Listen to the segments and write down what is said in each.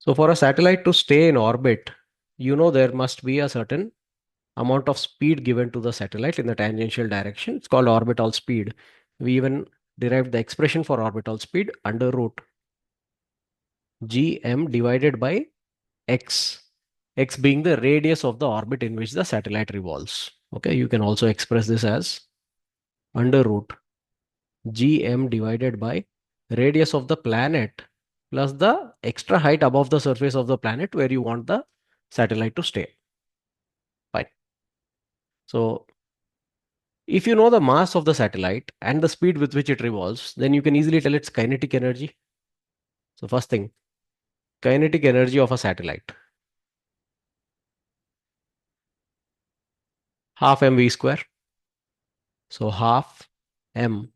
So for a satellite to stay in orbit, there must be a certain amount of speed given to the satellite in the tangential direction. It's called orbital speed. We even derived the expression for orbital speed under root gm divided by x, x being the radius of the orbit in which the satellite revolves. Okay, you can also express this as under root gm divided by radius of the planet plus the extra height above the surface of the planet where you want the satellite to stay. Fine. So if you know the mass of the satellite and the speed with which it revolves, then you can easily tell its kinetic energy. So first thing, kinetic energy of a satellite, half mv square. So half m.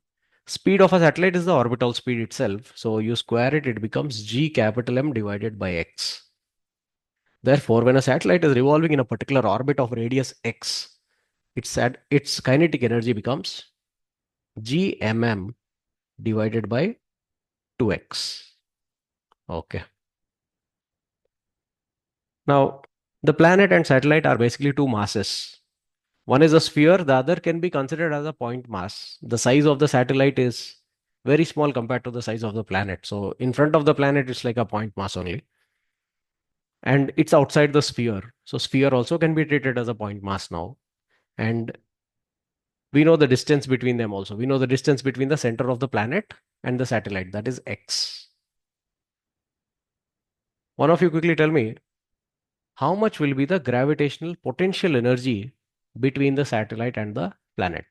Speed of a satellite is the orbital speed itself. So you square it, it becomes g capital M divided by x. Therefore, when a satellite is revolving in a particular orbit of radius x, its kinetic energy becomes gmm divided by 2x. Okay. Now, the planet and satellite are basically two masses. One is a sphere, the other can be considered as a point mass. The size of the satellite is very small compared to the size of the planet. So, in front of the planet, it's like a point mass only. And it's outside the sphere. So, sphere also can be treated as a point mass now. And we know the distance between them also. We know the distance between the center of the planet and the satellite, that is x. One of you quickly tell me how much will be the gravitational potential energy between the satellite and the planet?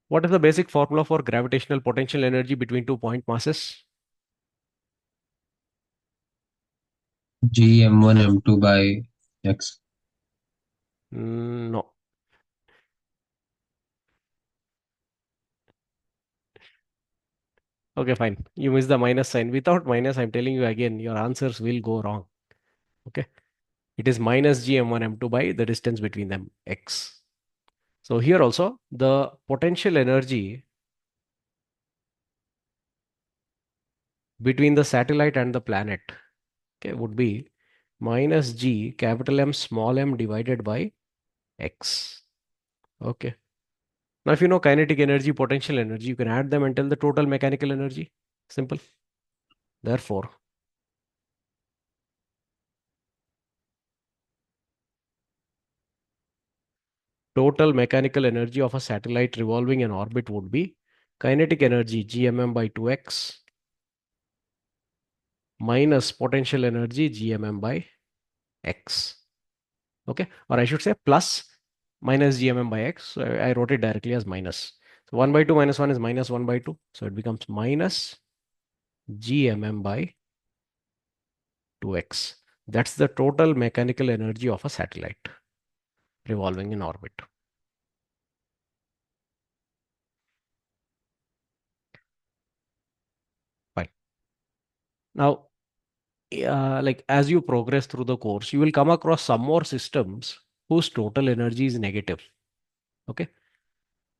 What is the basic formula for gravitational potential energy between two point masses? G M1 M2 by X. No. Okay, fine. You miss the minus sign. Without minus, I'm telling you again, your answers will go wrong. Okay. It is minus g m1 m2 by the distance between them, x. So here also, the potential energy between the satellite and the planet, okay, would be minus g capital M small m divided by x. Okay. Now, if you know kinetic energy, potential energy, you can add them and tell the total mechanical energy. Simple. Therefore, total mechanical energy of a satellite revolving in orbit would be kinetic energy gmm by 2x minus potential energy gmm by x. Okay, or I should say plus minus gmm by x. So I wrote it directly as minus. So 1 by 2 minus 1 is minus 1 by 2. So it becomes minus gmm by 2x. That's the total mechanical energy of a satellite revolving in orbit. Fine. Now, like as you progress through the course, you will come across some more systems whose total energy is negative. Okay.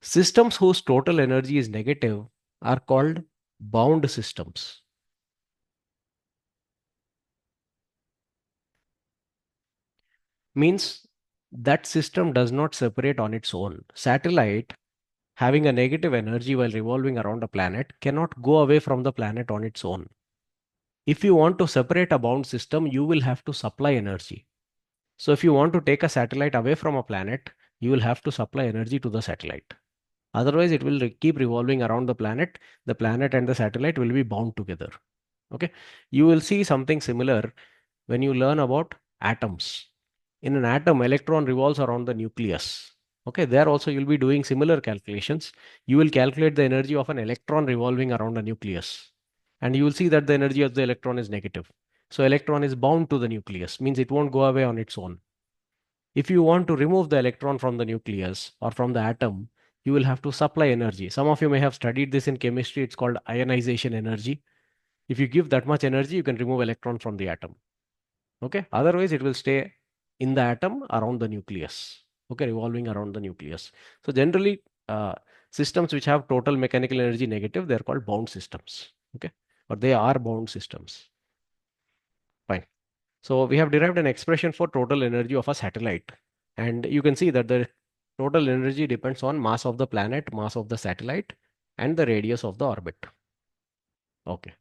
Systems whose total energy is negative are called bound systems. Means that system does not separate on its own. Satellite having a negative energy while revolving around a planet cannot go away from the planet on its own. If you want to separate a bound system, you will have to supply energy. So if you want to take a satellite away from a planet, you will have to supply energy to the satellite. Otherwise, it will keep revolving around the planet. The planet and the satellite will be bound together. Okay. You will see something similar when you learn about atoms. In an atom, electron revolves around the nucleus. Okay. There also you'll be doing similar calculations. You will calculate the energy of an electron revolving around a nucleus. And you will see that the energy of the electron is negative. So electron is bound to the nucleus, means it won't go away on its own. If you want to remove the electron from the nucleus or from the atom, you will have to supply energy. Some of you may have studied this in chemistry. It's called ionization energy. If you give that much energy, you can remove electron from the atom. Okay. Otherwise, it will stay in the atom around the nucleus. Okay. Revolving around the nucleus. So generally, uh, Systems which have total mechanical energy negative, they're called bound systems. Okay, or they are bound systems. Fine. So we have derived an expression for total energy of a satellite. And you can see that the total energy depends on mass of the planet, mass of the satellite, and the radius of the orbit. Okay.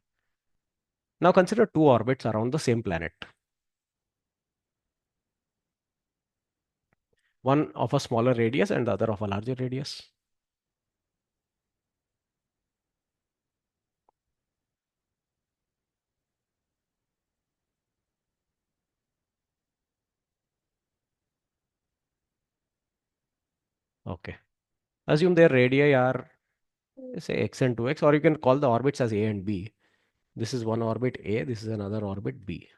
Now consider two orbits around the same planet. One of a smaller radius and the other of a larger radius. Okay. Assume their radii are say x and 2x, or you can call the orbits as A and B. This is one orbit A, this is another orbit B.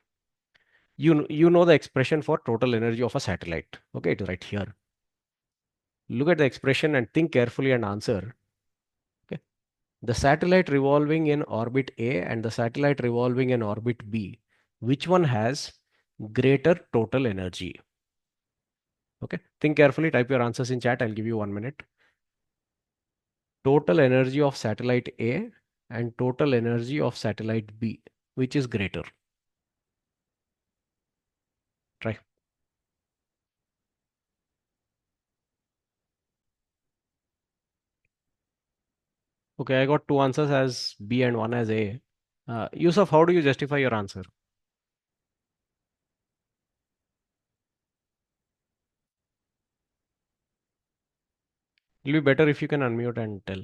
You know the expression for total energy of a satellite. Okay, it is right here. Look at the expression and think carefully and answer. Okay. The satellite revolving in orbit A and the satellite revolving in orbit B, which one has greater total energy? Okay. Think carefully, type your answers in chat. I'll give you 1 minute. Total energy of satellite A and total energy of satellite B, which is greater? Try. Okay, I got two answers as B and one as A. Yusuf, how do you justify your answer? It'll be better if you can unmute and tell.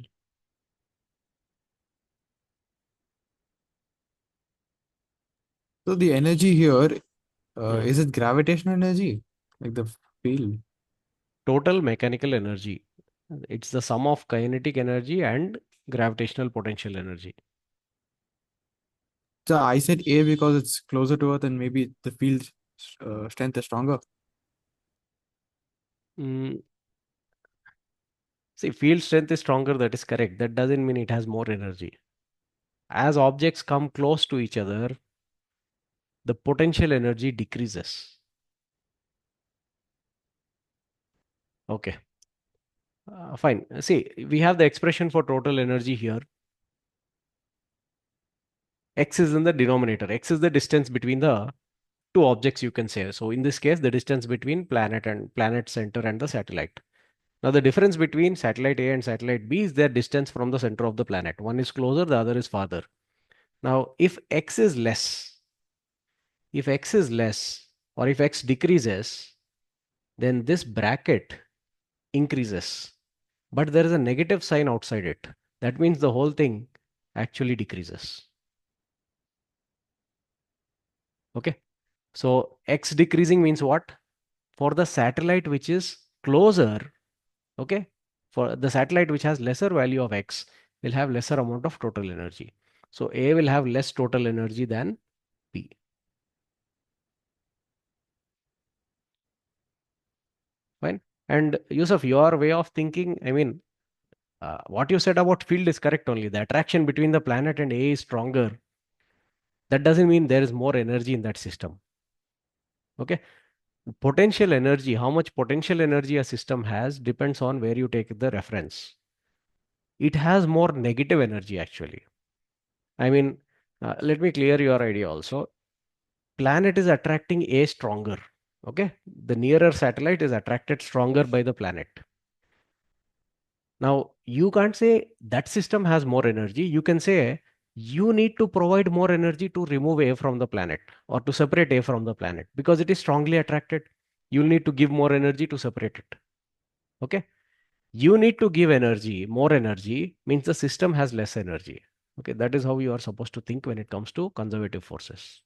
So the energy here, is Mhm. it gravitational energy? Like the field? Total mechanical energy. It's the sum of kinetic energy and gravitational potential energy. So I said A because it's closer to Earth and maybe the field strength is stronger. Mm, See, field strength is stronger, that is correct. That doesn't mean it has more energy. As objects come close to each other, the potential energy decreases. Okay, fine. See, we have the expression for total energy here. X is in the denominator. X is the distance between the two objects, you can say. So in this case, the distance between planet center and the satellite. Now the difference between satellite A and satellite B is their distance from the center of the planet. One is closer, the other is farther. Now if X is less or if X decreases, then this bracket increases. But there is a negative sign outside it. That means the whole thing actually decreases. Okay. So X decreasing means what? For the satellite which is closer, okay, for the satellite which has lesser value of X will have lesser amount of total energy. So A will have less total energy than B. Fine. And Yusuf, your way of thinking, I mean, what you said about field is correct only. The attraction between the planet and A is stronger. That doesn't mean there is more energy in that system. Okay. Potential energy, how much potential energy a system has depends on where you take the reference. It has more negative energy actually. I mean, let me clear your idea also. Planet is attracting A stronger. Okay. The nearer satellite is attracted stronger by the planet. Now, you can't say that system has more energy. You can say you need to provide more energy to remove A from the planet or to separate A from the planet because it is strongly attracted. You'll need to give more energy to separate it. Okay. You need to give energy, more energy means the system has less energy. Okay. That is how you are supposed to think when it comes to conservative forces.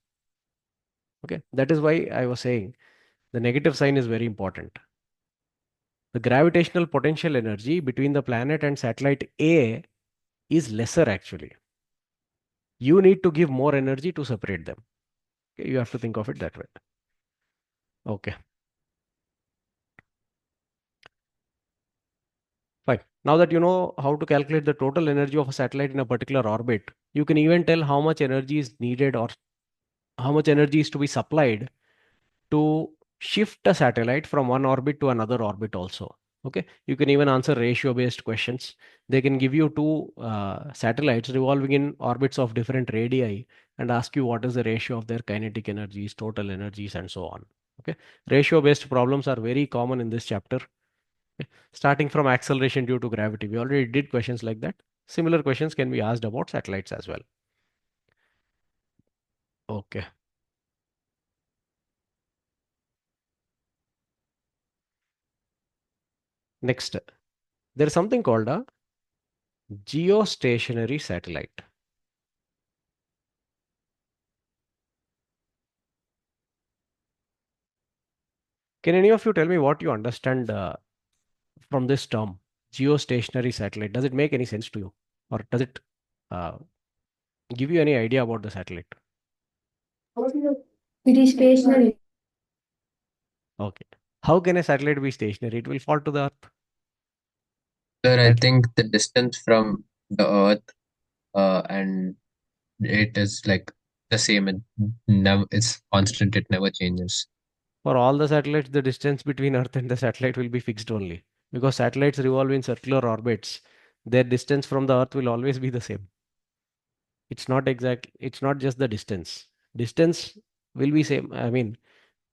Okay. That is why I was saying the negative sign is very important. The gravitational potential energy between the planet and satellite A is lesser actually. You need to give more energy to separate them. Okay, you have to think of it that way. Okay, fine. Now that you know how to calculate the total energy of a satellite in a particular orbit, you can even tell how much energy is needed or how much energy is to be supplied to shift a satellite from one orbit to another orbit also. Okay, you can even answer ratio based questions. They can give you two satellites revolving in orbits of different radii and ask you what is the ratio of their kinetic energies, total energies, and so on. Okay, ratio based problems are very common in this chapter. Okay? Starting from acceleration due to gravity, we already did questions like that. Similar questions can be asked about satellites as well. Okay. Next, there is something called a geostationary satellite. Can any of you tell me what you understand from this term, geostationary satellite? Does it make any sense to you? Or does it uh, give you any idea about the satellite? It is stationary. Okay. How can a satellite be stationary? It will fall to the earth. Sir, I Right? think the distance from the Earth and it is like the same. It never, it's constant. It never changes. For all the satellites, the distance between Earth and the satellite will be fixed only. Because satellites revolve in circular orbits, their distance from the Earth will always be the same. It's not just the distance. Distance will be same. I mean,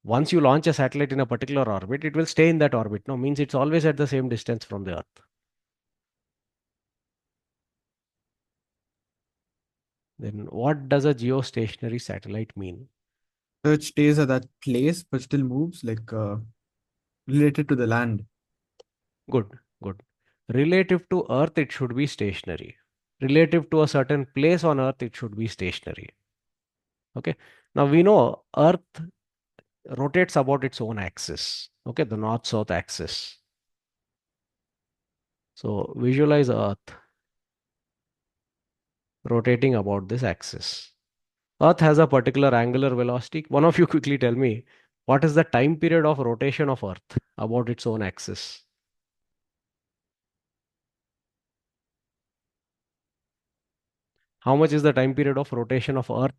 once you launch a satellite in a particular orbit, it will stay in that orbit. No, means it's always at the same distance from the Earth. Then what does a geostationary satellite mean? So it stays at that place but still moves, like related to the land. Good, good. Relative to Earth, it should be stationary. Relative to a certain place on Earth, it should be stationary. Okay. Now we know Earth rotates about its own axis. Okay, the north-south axis. So visualize Earth rotating about this axis. Earth has a particular angular velocity. One of you quickly tell me what is the time period of rotation of Earth about its own axis? How much is the time period of rotation of Earth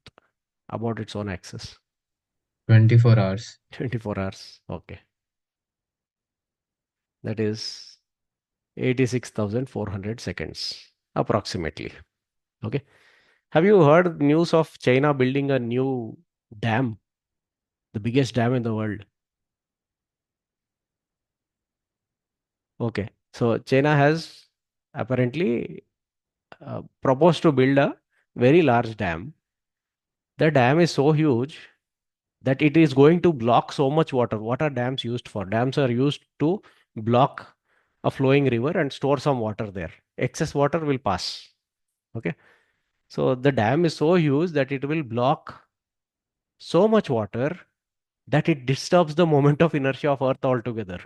about its own axis? 24 hours. 24 hours. Okay. That is 86,400 seconds approximately. Okay. Have you heard news of China building a new dam, the biggest dam in the world? Okay. So China has apparently proposed to build a very large dam. The dam is so huge that it is going to block so much water. What are dams used for? Dams are used to block a flowing river and store some water there. Excess water will pass. Okay. So the dam is so huge that it will block so much water that it disturbs the moment of inertia of Earth altogether.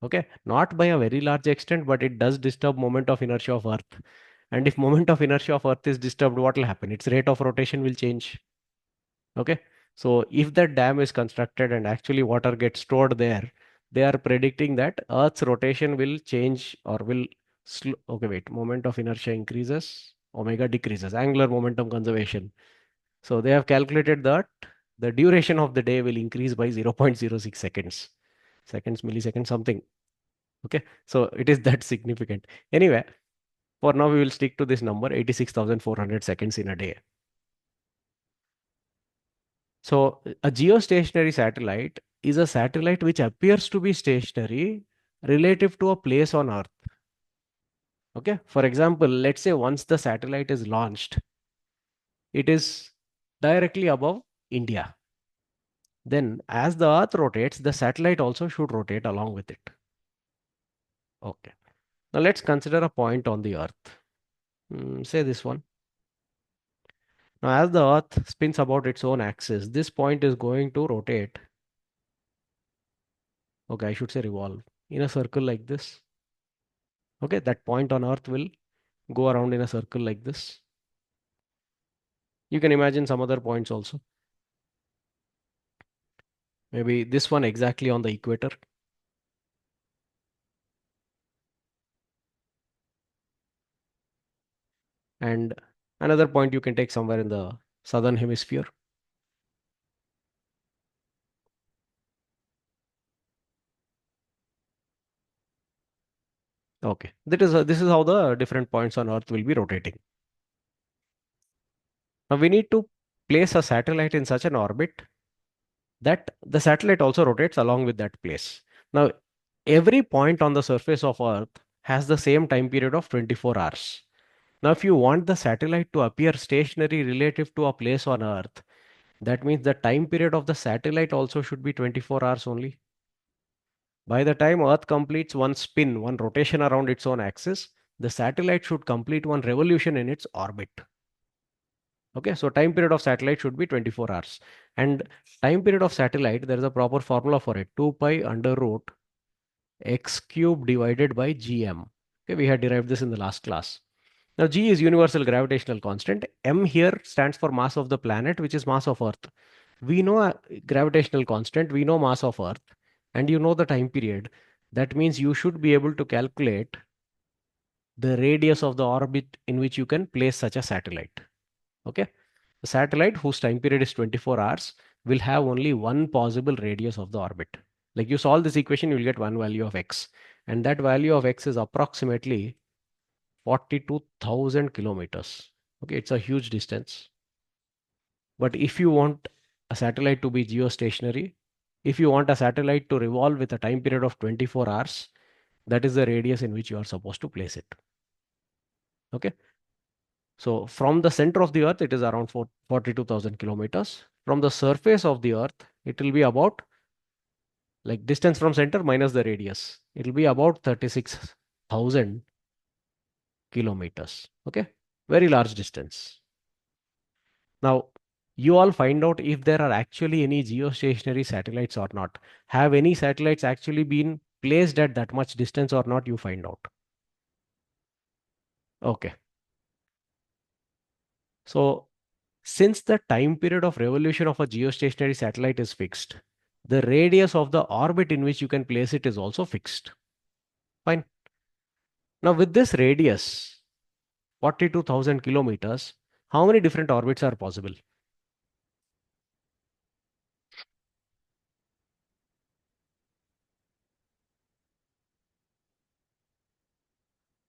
Okay. Not by a very large extent, but it does disturb moment of inertia of Earth. And if moment of inertia of Earth is disturbed, what will happen? Its rate of rotation will change. Okay. So if that dam is constructed and actually water gets stored there, they are predicting that Earth's rotation will change or will slow. Okay, wait, moment of inertia increases, omega decreases, angular momentum conservation. So they have calculated that the duration of the day will increase by 0.06 seconds, milliseconds, something. Okay. So it is that significant. Anyway, for now, we will stick to this number 86,400 seconds in a day. So a geostationary satellite is a satellite which appears to be stationary relative to a place on Earth. Okay. For example, let's say once the satellite is launched, it is directly above India. Then as the Earth rotates, the satellite also should rotate along with it. Okay. Now let's consider a point on the Earth. Say this one. Now as the Earth spins about its own axis, this point is going to rotate. Okay, I should say revolve in a circle like this. Okay, that point on Earth will go around in a circle like this. You can imagine some other points also. Maybe this one exactly on the equator. And another point you can take somewhere in the southern hemisphere. Okay, this is how the different points on Earth will be rotating. Now we need to place a satellite in such an orbit that the satellite also rotates along with that place. Now, every point on the surface of Earth has the same time period of 24 hours. Now, if you want the satellite to appear stationary relative to a place on Earth, that means the time period of the satellite also should be 24 hours only. By the time Earth completes one spin, one rotation around its own axis, the satellite should complete one revolution in its orbit. Okay, so time period of satellite should be 24 hours. And time period of satellite, there is a proper formula for it. 2 pi under root x cube divided by gm. Okay, we had derived this in the last class. Now, g is universal gravitational constant. M here stands for mass of the planet, which is mass of Earth. We know gravitational constant, we know mass of Earth, and you know the time period. That means you should be able to calculate the radius of the orbit in which you can place such a satellite. Okay. A satellite whose time period is 24 hours will have only one possible radius of the orbit. Like you solve this equation, you'll get one value of x. And that value of x is approximately 42,000 kilometers. Okay, it's a huge distance. But if you want a satellite to be geostationary, if you want a satellite to revolve with a time period of 24 hours, that is the radius in which you are supposed to place it. Okay. So from the center of the Earth, it is around 42,000 kilometers. From the surface of the Earth, it will be about, like, distance from center minus the radius. It will be about 36,000 kilometers. Okay, very large distance. Now, you all find out if there are actually any geostationary satellites or not. Have any satellites actually been placed at that much distance or not? You find out. Okay. So since the time period of revolution of a geostationary satellite is fixed, the radius of the orbit in which you can place it is also fixed. Fine. Now, with this radius, 42,000 kilometers, how many different orbits are possible?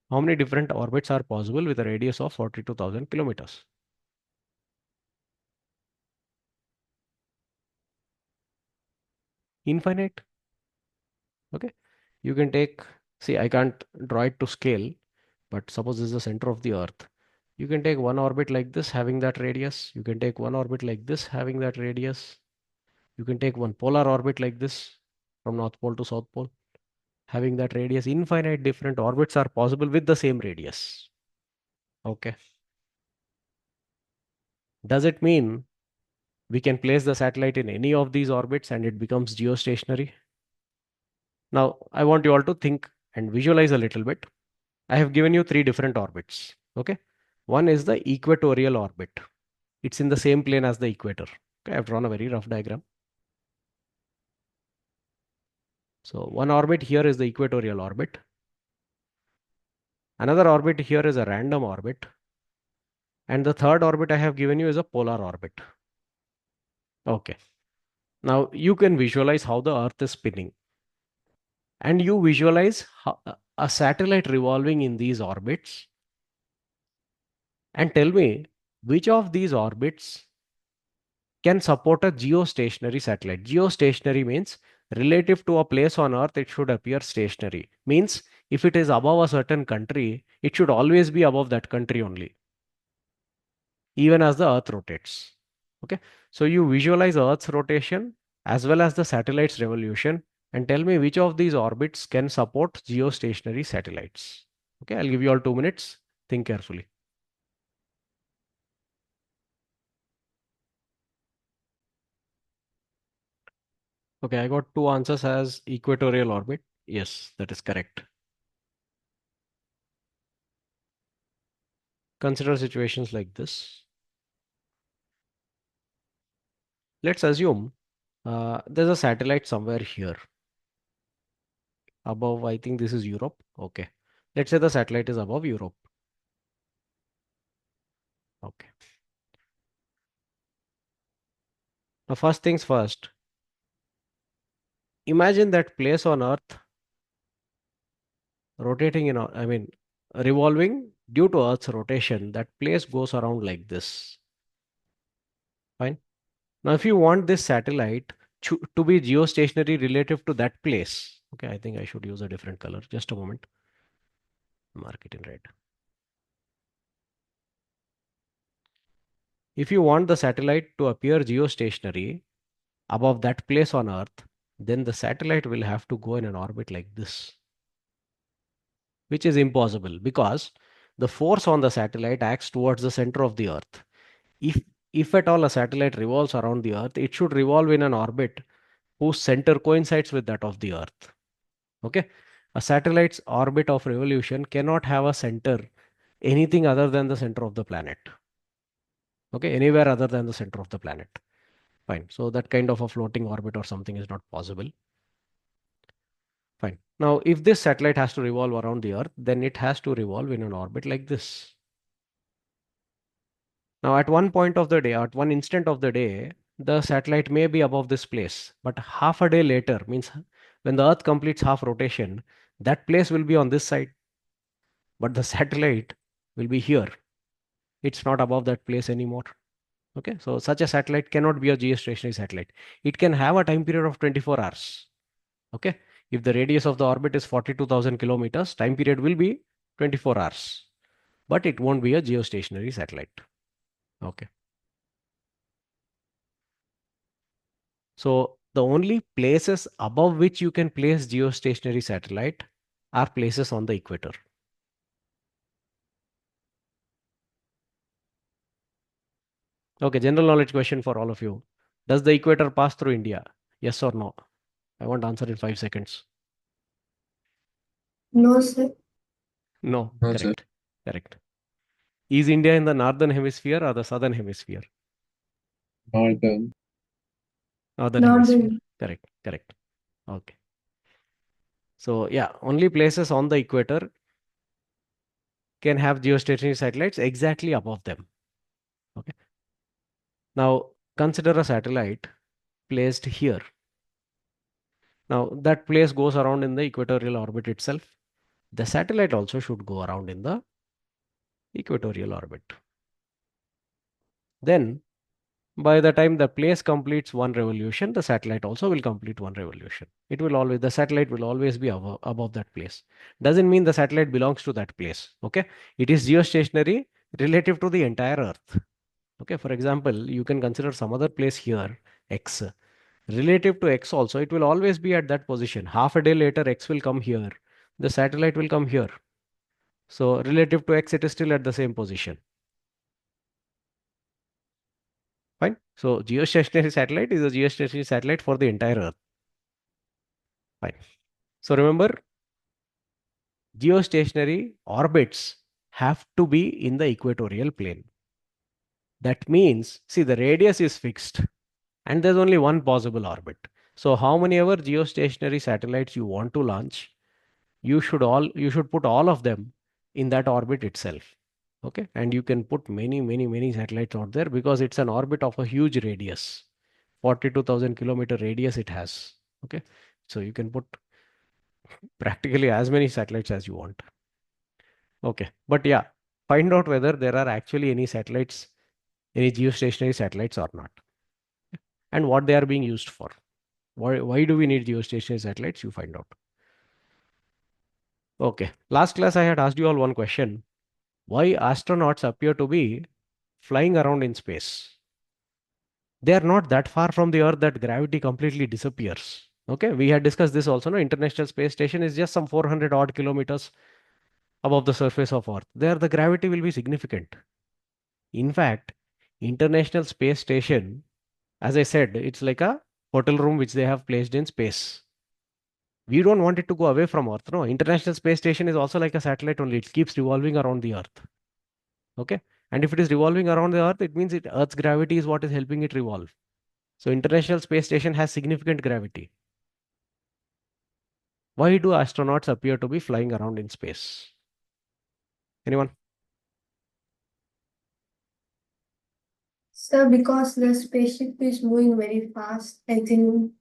How many different orbits are possible with a radius of 42,000 kilometers? Infinite. Okay. You can take, see, I can't draw it to scale, but suppose this is the center of the Earth. You can take one orbit like this having that radius. You can take one orbit like this having that radius. You can take one polar orbit like this from North Pole to South Pole having that radius. Infinite different orbits are possible with the same radius. Okay. Does it mean we can place the satellite in any of these orbits and it becomes geostationary? Now, I want you all to think and visualize a little bit. I have given you three different orbits. Okay. One is the equatorial orbit. It's in the same plane as the equator. Okay, I've drawn a very rough diagram. So one orbit here is the equatorial orbit. Another orbit here is a random orbit. And the third orbit I have given you is a polar orbit. Okay. Now you can visualize how the Earth is spinning. And you visualize a satellite revolving in these orbits. And tell me which of these orbits can support a geostationary satellite. Geostationary means relative to a place on Earth, it should appear stationary. Means if it is above a certain country, it should always be above that country only, even as the Earth rotates. Okay. So you visualize Earth's rotation as well as the satellite's revolution and tell me which of these orbits can support geostationary satellites. Okay. I'll give you all 2 minutes. Think carefully. Okay, I got two answers as equatorial orbit. Yes, that is correct. Consider situations like this. Let's assume there's a satellite somewhere here above. I think this is Europe. Okay. Let's say the satellite is above Europe. Okay. Now, first things first, imagine that place on Earth rotating revolving due to Earth's rotation, that place goes around like this. Fine. Now, if you want this satellite to be geostationary relative to that place, okay, I think I should use a different color. Just a moment. Mark it in red. If you want the satellite to appear geostationary above that place on Earth, then the satellite will have to go in an orbit like this, which is impossible because the force on the satellite acts towards the center of the Earth. If if at all a satellite revolves around the Earth, it should revolve in an orbit whose center coincides with that of the Earth. Okay, a satellite's orbit of revolution cannot have a center anything other than the center of the planet. Okay, anywhere other than the center of the planet. Fine. So that kind of a floating orbit or something is not possible. Fine. Now, if this satellite has to revolve around the Earth, then it has to revolve in an orbit like this. Now, at one point of the day, at one instant of the day, the satellite may be above this place, but half a day later, means when the Earth completes half rotation, that place will be on this side, but the satellite will be here. It's not above that place anymore. Okay, so such a satellite cannot be a geostationary satellite. It can have a time period of 24 hours. Okay, if the radius of the orbit is 42,000 kilometers, time period will be 24 hours, but it won't be a geostationary satellite. Okay. So the only places above which you can place geostationary satellite are places on the equator. Okay, general knowledge question for all of you. Does the equator pass through India? Yes or no? I want answer in 5 seconds. No, sir. No, No, sir. correct. Correct. Is India in the northern hemisphere or the southern hemisphere? Northern. Northern hemisphere. Northern. Correct. Correct. Okay. So yeah, only places on the equator can have geostationary satellites exactly above them. Okay. Now consider a satellite placed here. Now that place goes around in the equatorial orbit itself. The satellite also should go around in the equatorial orbit. Then by the time the place completes one revolution, the satellite also will complete one revolution. The satellite will always be above that place. Doesn't mean the satellite belongs to that place. Okay. It is geostationary relative to the entire Earth. Okay. For example, you can consider some other place here, X. Relative to X also, it will always be at that position. Half a day later, X will come here. The satellite will come here. So relative to X, it is still at the same position. Fine. So geostationary satellite is a geostationary satellite for the entire Earth. Fine. So remember, geostationary orbits have to be in the equatorial plane. That means, see, the radius is fixed and there's only one possible orbit. So how many ever geostationary satellites you want to launch, you should put all of them in that orbit itself. Okay. And you can put many satellites out there because it's an orbit of a huge radius. 42,000 kilometer radius it has. Okay. So you can put practically as many satellites as you want. Okay. But yeah, find out whether there are actually any satellites, any geostationary satellites or not, and what they are being used for. Why do we need geostationary satellites? You find out. Okay. Last class I had asked you all one question. Why astronauts appear to be flying around in space? They are not that far from the Earth that gravity completely disappears. Okay. We had discussed this also. No, International Space Station is just some 400 odd kilometers above the surface of Earth. There the gravity will be significant. In fact, International Space Station, as I said, it's like a hotel room which they have placed in space. We don't want it to go away from Earth. No, International Space Station is also like a satellite only. It keeps revolving around the Earth. Okay. And if it is revolving around the Earth, it means Earth's gravity is what is helping it revolve. So International Space Station has significant gravity. Why do astronauts appear to be flying around in space? Anyone? Sir, because the spaceship is moving very fast, I think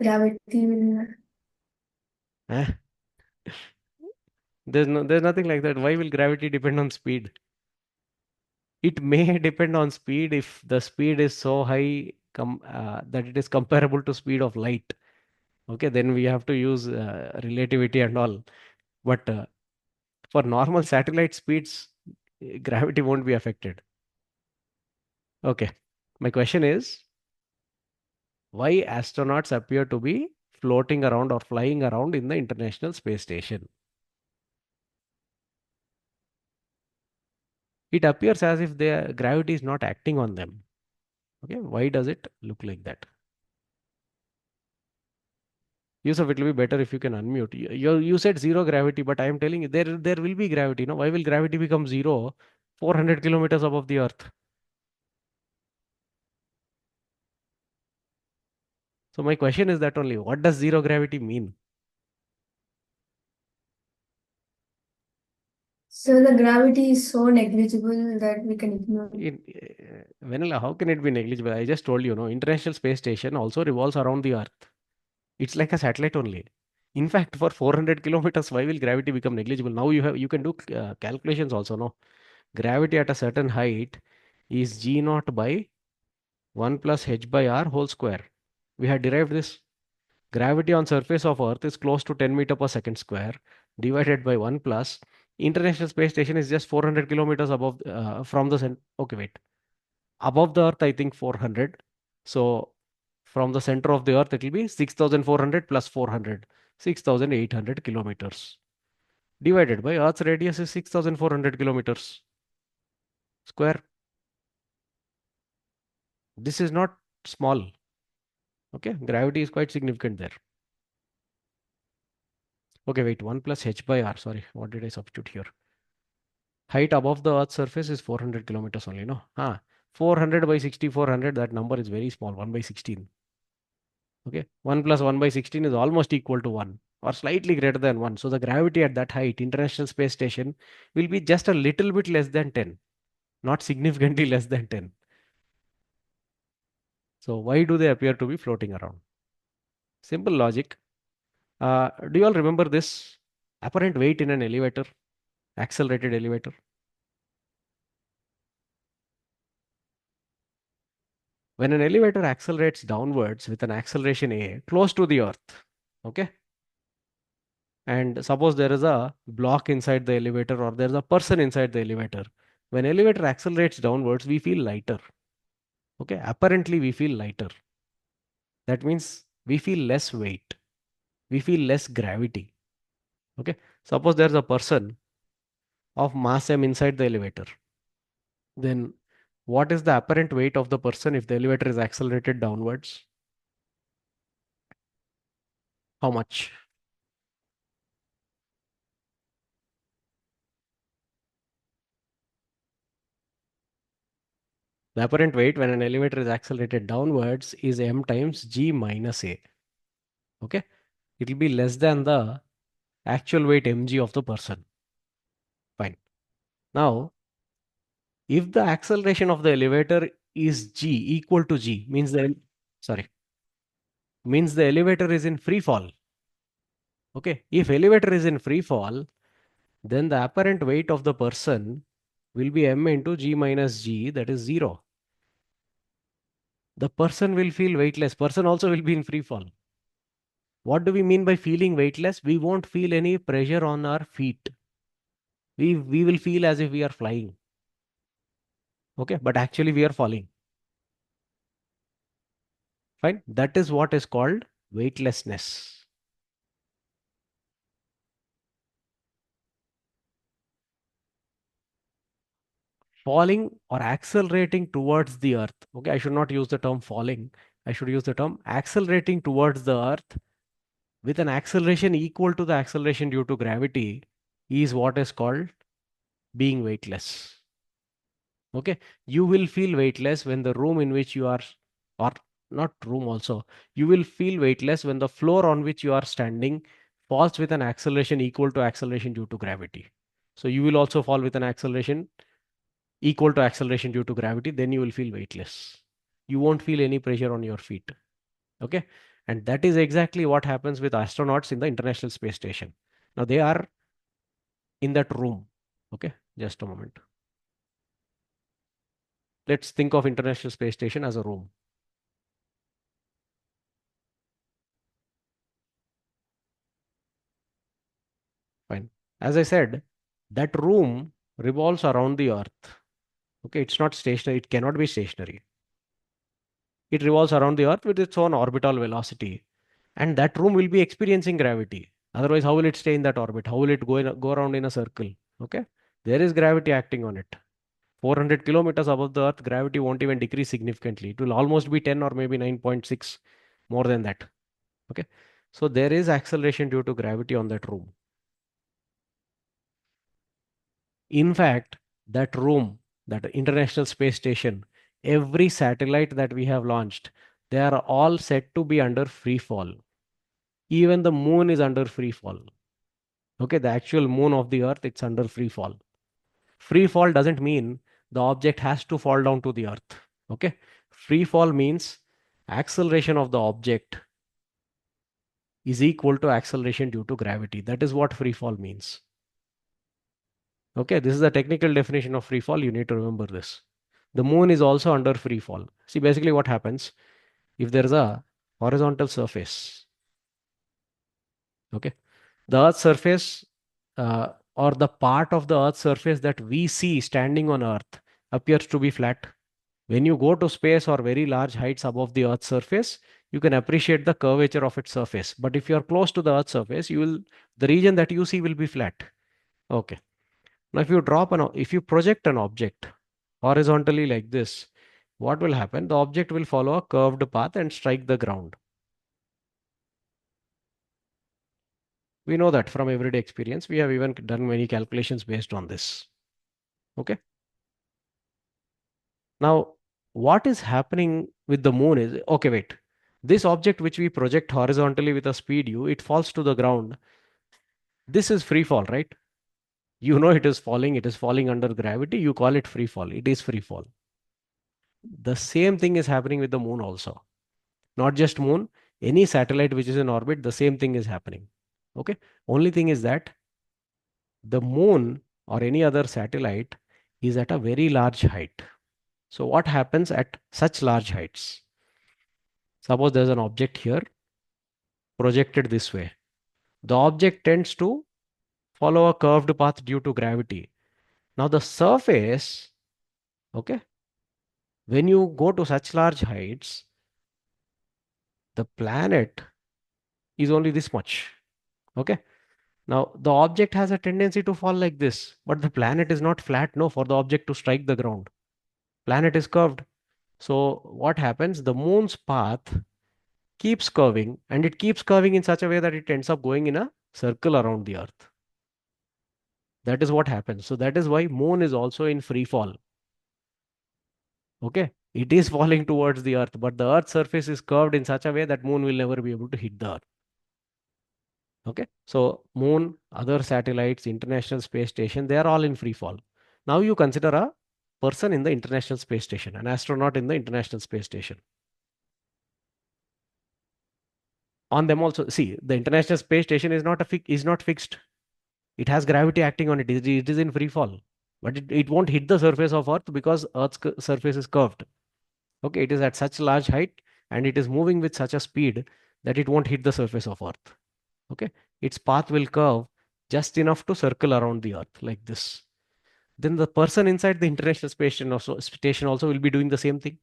gravity will. Eh? There's nothing like that. Why will gravity depend on speed? It may depend on speed if the speed is so high that it is comparable to speed of light. Okay, then we have to use relativity and all. But for normal satellite speeds, gravity won't be affected. Okay, my question is, why astronauts appear to be floating around or flying around in the International Space Station? It appears as if their gravity is not acting on them. Okay, why does it look like that? Yusuf, it will be better if you can unmute. You said zero gravity, but I am telling you there will be gravity. No, why will gravity become zero 400 kilometers above the Earth? So my question is that only. What does zero gravity mean? So the gravity is so negligible that we can ignore it. Vanilla, how can it be negligible? I just told you, no. International Space Station also revolves around the Earth. It's like a satellite only. In fact, for 400 kilometers, why will gravity become negligible? Now you can do calculations also, no. Gravity at a certain height is g naught by 1 plus h by r whole square. We had derived this. Gravity on surface of Earth is close to 10 meter per second square divided by 1 plus. International Space Station is just 400 kilometers above from the center. Okay, wait. Above the Earth, I think 400. So from the center of the Earth, it will be 6,400 plus 400, 6,800 kilometers. Divided by Earth's radius is 6,400 kilometers square. This is not small. Okay, gravity is quite significant there. Okay, wait, 1 plus h by r. Sorry, what did I substitute here? Height above the Earth's surface is 400 kilometers only, no? 400 by 6,400, that number is very small, 1 by 16. Okay, 1 plus 1 by 16 is almost equal to 1 or slightly greater than 1. So the gravity at that height, International Space Station, will be just a little bit less than 10, not significantly less than 10. So why do they appear to be floating around? Simple logic. Do you all remember this apparent weight in an elevator, accelerated elevator? When an elevator accelerates downwards with an acceleration a close to the Earth, okay? And suppose there is a block inside the elevator or there's a person inside the elevator. When elevator accelerates downwards, we feel lighter. Okay, apparently we feel lighter. That means we feel less weight. We feel less gravity. Okay, suppose there's a person of mass m inside the elevator. Then what is the apparent weight of the person if the elevator is accelerated downwards? How much? The apparent weight when an elevator is accelerated downwards is m times g minus a. Okay, it will be less than the actual weight mg of the person. Fine. Now, if the acceleration of the elevator is g equal to g, means the elevator is in free fall. Okay, if elevator is in free fall, then the apparent weight of the person will be m into g minus g, that is 0. The person will feel weightless. Person also will be in free fall. What do we mean by feeling weightless? We won't feel any pressure on our feet. We will feel as if we are flying. Okay, but actually we are falling. Fine. That is what is called weightlessness. Falling or accelerating towards the earth. Okay, I should not use the term falling. I should use the term accelerating towards the earth with an acceleration equal to the acceleration due to gravity is what is called being weightless. Okay, you will feel weightless when the room in which you are, or not room also, you will feel weightless when the floor on which you are standing falls with an acceleration equal to acceleration due to gravity. So you will also fall with an acceleration equal to acceleration due to gravity, then you will feel weightless. You won't feel any pressure on your feet. Okay, and that is exactly what happens with astronauts in the International Space Station. Now they are in that room. Okay, just a moment. Let's think of International Space Station as a room. Fine. As I said, that room revolves around the Earth. Okay, it's not stationary. It cannot be stationary. It revolves around the Earth with its own orbital velocity. And that room will be experiencing gravity. Otherwise, how will it stay in that orbit? How will it go around in a circle? Okay, there is gravity acting on it. 400 kilometers above the Earth, gravity won't even decrease significantly. It will almost be 10 or maybe 9.6 more than that. Okay, so there is acceleration due to gravity on that room. In fact, that room, that International Space Station, every satellite that we have launched, they are all set to be under free fall. Even the moon is under free fall. Okay, the actual moon of the Earth, it's under free fall. Free fall doesn't mean the object has to fall down to the Earth. Okay, free fall means acceleration of the object is equal to acceleration due to gravity. That is what free fall means. Okay, this is the technical definition of free fall. You need to remember this. The moon is also under free fall. See, basically what happens if there is a horizontal surface. Okay, the Earth's surface or the part of the Earth's surface that we see standing on Earth appears to be flat. When you go to space or very large heights above the Earth's surface, you can appreciate the curvature of its surface. But if you are close to the Earth's surface, the region that you see will be flat. Okay. Now, if you project an object horizontally like this, what will happen? The object will follow a curved path and strike the ground. We know that from everyday experience. We have even done many calculations based on this. Okay. Now, what is happening with the moon is, okay, wait. This object which we project horizontally with a speed u, it falls to the ground. This is free fall, right? You know it is falling under gravity. You call it free fall. It is free fall. The same thing is happening with the moon also. Not just moon, any satellite which is in orbit, the same thing is happening. Okay. Only thing is that the moon or any other satellite is at a very large height. So what happens at such large heights? Suppose there's an object here projected this way. The object tends to follow a curved path due to gravity. Now the surface, okay, when you go to such large heights, the planet is only this much. Okay. Now the object has a tendency to fall like this, but the planet is not flat, no, for the object to strike the ground. Planet is curved. So what happens? The moon's path keeps curving, and it keeps curving in such a way that it ends up going in a circle around the Earth. That is what happens. So that is why moon is also in free fall. Okay. It is falling towards the Earth, but the Earth's surface is curved in such a way that moon will never be able to hit the Earth. Okay. So moon, other satellites, International Space Station, they are all in free fall. Now you consider a person in the International Space Station, an astronaut in the International Space Station. On them also, see, the International Space Station is not fixed. It has gravity acting on it. It is in free fall, but it won't hit the surface of Earth because Earth's surface is curved. Okay, it is at such large height and it is moving with such a speed that it won't hit the surface of Earth. Okay, its path will curve just enough to circle around the Earth like this. Then the person inside the International Space Station also will be doing the same thing.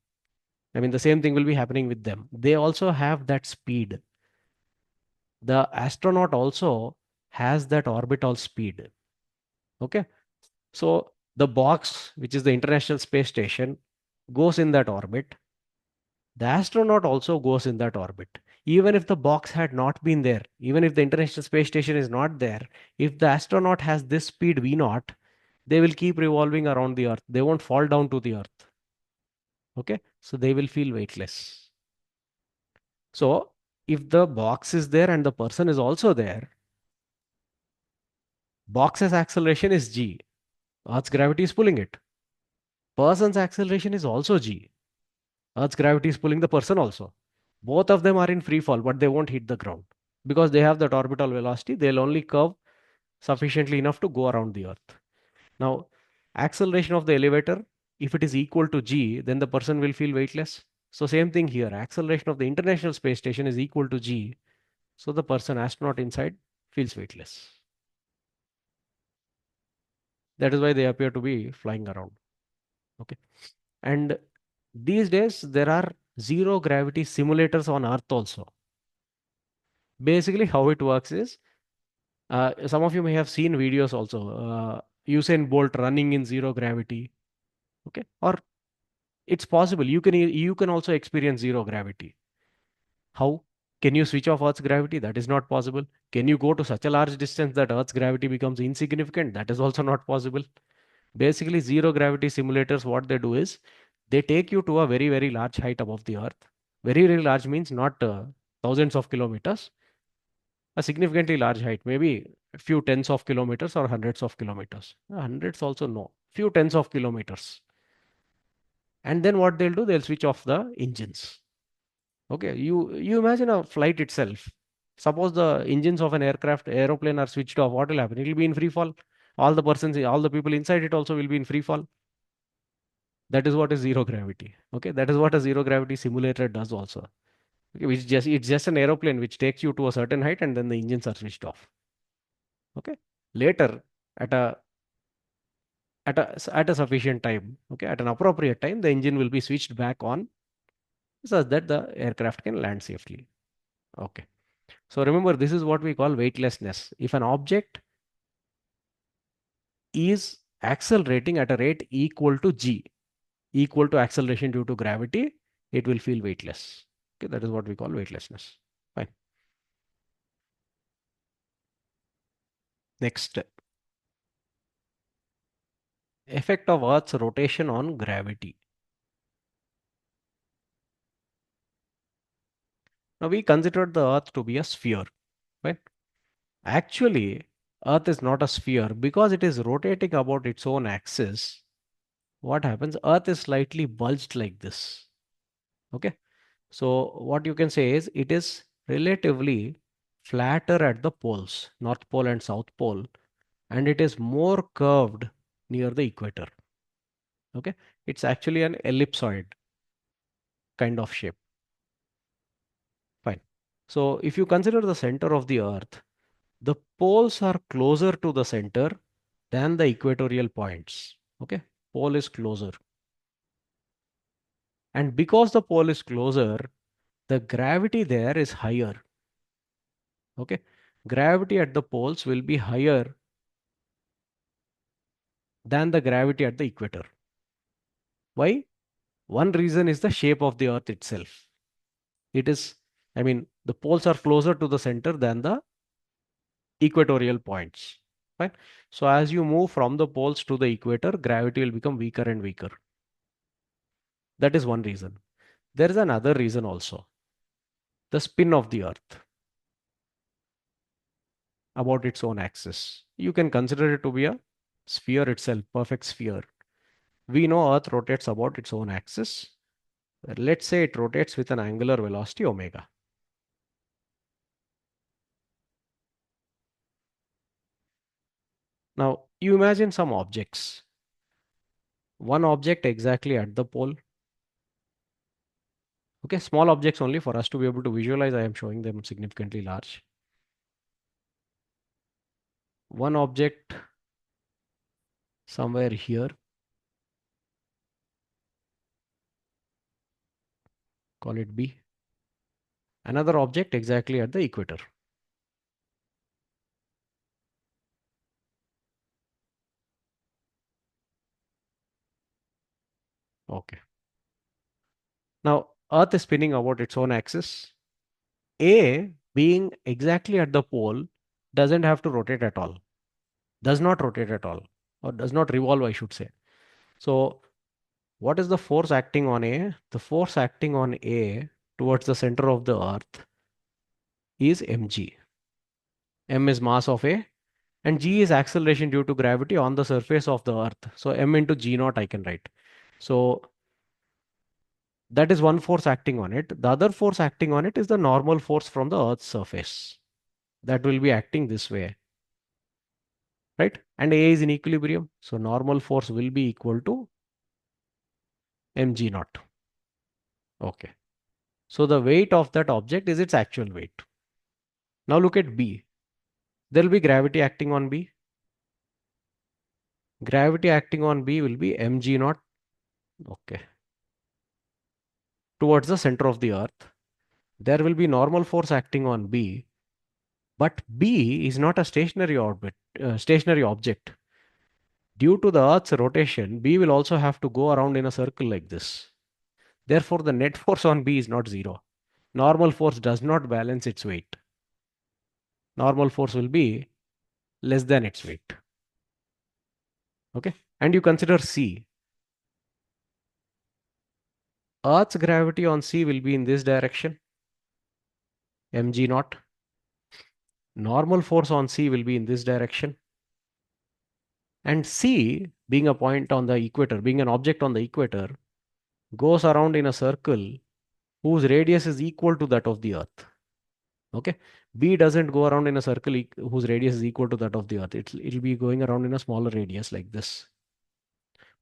I mean, the same thing will be happening with them. They also have that speed. The astronaut also has that orbital speed. Okay. So the box, which is the International Space Station, goes in that orbit. The astronaut also goes in that orbit. Even if the box had not been there, even if the International Space Station is not there, if the astronaut has this speed v0, they will keep revolving around the Earth. They won't fall down to the Earth. Okay. So they will feel weightless. So if the box is there and the person is also there, box's acceleration is g. Earth's gravity is pulling it. Person's acceleration is also g. Earth's gravity is pulling the person also. Both of them are in free fall, but they won't hit the ground because they have that orbital velocity. They'll only curve sufficiently enough to go around the Earth. Now, acceleration of the elevator, if it is equal to g, then the person will feel weightless. So same thing here, acceleration of the International Space Station is equal to g, so the person, astronaut inside, feels weightless. That is why they appear to be flying around. Okay. And these days there are zero gravity simulators on Earth also. Basically, how it works is, some of you may have seen videos also. Usain Bolt running in zero gravity. Okay. Or it's possible you can also experience zero gravity. How? Can you switch off Earth's gravity? That is not possible. Can you go to such a large distance that Earth's gravity becomes insignificant? That is also not possible. Basically, zero gravity simulators, what they do is they take you to a very, very large height above the Earth. Very, very large means not thousands of kilometers, a significantly large height, maybe a few tens of kilometers or hundreds of kilometers. Hundreds also no, few tens of kilometers. And then what they'll do, they'll switch off the engines. Okay, you imagine a flight itself. Suppose the engines of an aeroplane are switched off, what will happen? It will be in free fall. All the people inside it also will be in free fall. That is what is zero gravity. Okay, that is what a zero gravity simulator does also. Okay, it's just an aeroplane which takes you to a certain height and then the engines are switched off. Okay, later at a at a sufficient time, okay, at an appropriate time, the engine will be switched back on such that the aircraft can land safely. Okay. So remember, this is what we call weightlessness. If an object is accelerating at a rate equal to g, equal to acceleration due to gravity, it will feel weightless. Okay, that is what we call weightlessness. Fine. Next, effect of Earth's rotation on gravity. Now we considered the Earth to be a sphere, right? Actually, Earth is not a sphere because it is rotating about its own axis. What happens? Earth is slightly bulged like this. Okay. So what you can say is it is relatively flatter at the poles, North Pole and South Pole, and it is more curved near the equator. Okay. It's actually an ellipsoid kind of shape. Fine. So if you consider the center of the Earth, the poles are closer to the center than the equatorial points. Okay. Pole is closer. And because the pole is closer, the gravity there is higher. Okay. Gravity at the poles will be higher than the gravity at the equator. Why? One reason is the shape of the Earth itself. It is, I mean, the poles are closer to the center than the equatorial points. Right? So as you move from the poles to the equator, gravity will become weaker and weaker. That is one reason. There is another reason also. The spin of the Earth about its own axis. You can consider it to be a sphere itself, perfect sphere. We know Earth rotates about its own axis. Let's say it rotates with an angular velocity omega. Now, you imagine some objects. One object exactly at the pole. Okay, small objects only for us to be able to visualize. I am showing them significantly large. One object somewhere here. Call it B. Another object exactly at the equator. Okay. Now, Earth is spinning about its own axis. A, being exactly at the pole, doesn't have to rotate at all. Does not rotate at all. Or does not revolve, I should say. So, what is the force acting on A? The force acting on A towards the center of the Earth is mg. M is mass of A and g is acceleration due to gravity on the surface of the Earth. So m into g naught I can write. So that is one force acting on it. The other force acting on it is the normal force from the Earth's surface. That will be acting this way. right? And A is in equilibrium. So normal force will be equal to mg naught. Okay. So the weight of that object is its actual weight. Now look at B. There will be gravity acting on B. Gravity acting on B will be mg naught. Okay. Towards the center of the earth. There will be normal force acting on B. But B is not a stationary object. Due to the Earth's rotation, B will also have to go around in a circle like this. Therefore, the net force on B is not zero. Normal force does not balance its weight. Normal force will be less than its weight. Okay. And you consider C. Earth's gravity on C will be in this direction, mg naught. Normal force on C will be in this direction. And C, being a point on the equator, being an object on the equator, goes around in a circle whose radius is equal to that of the Earth. Okay. B doesn't go around in a circle whose radius is equal to that of the Earth. It'll be going around in a smaller radius like this.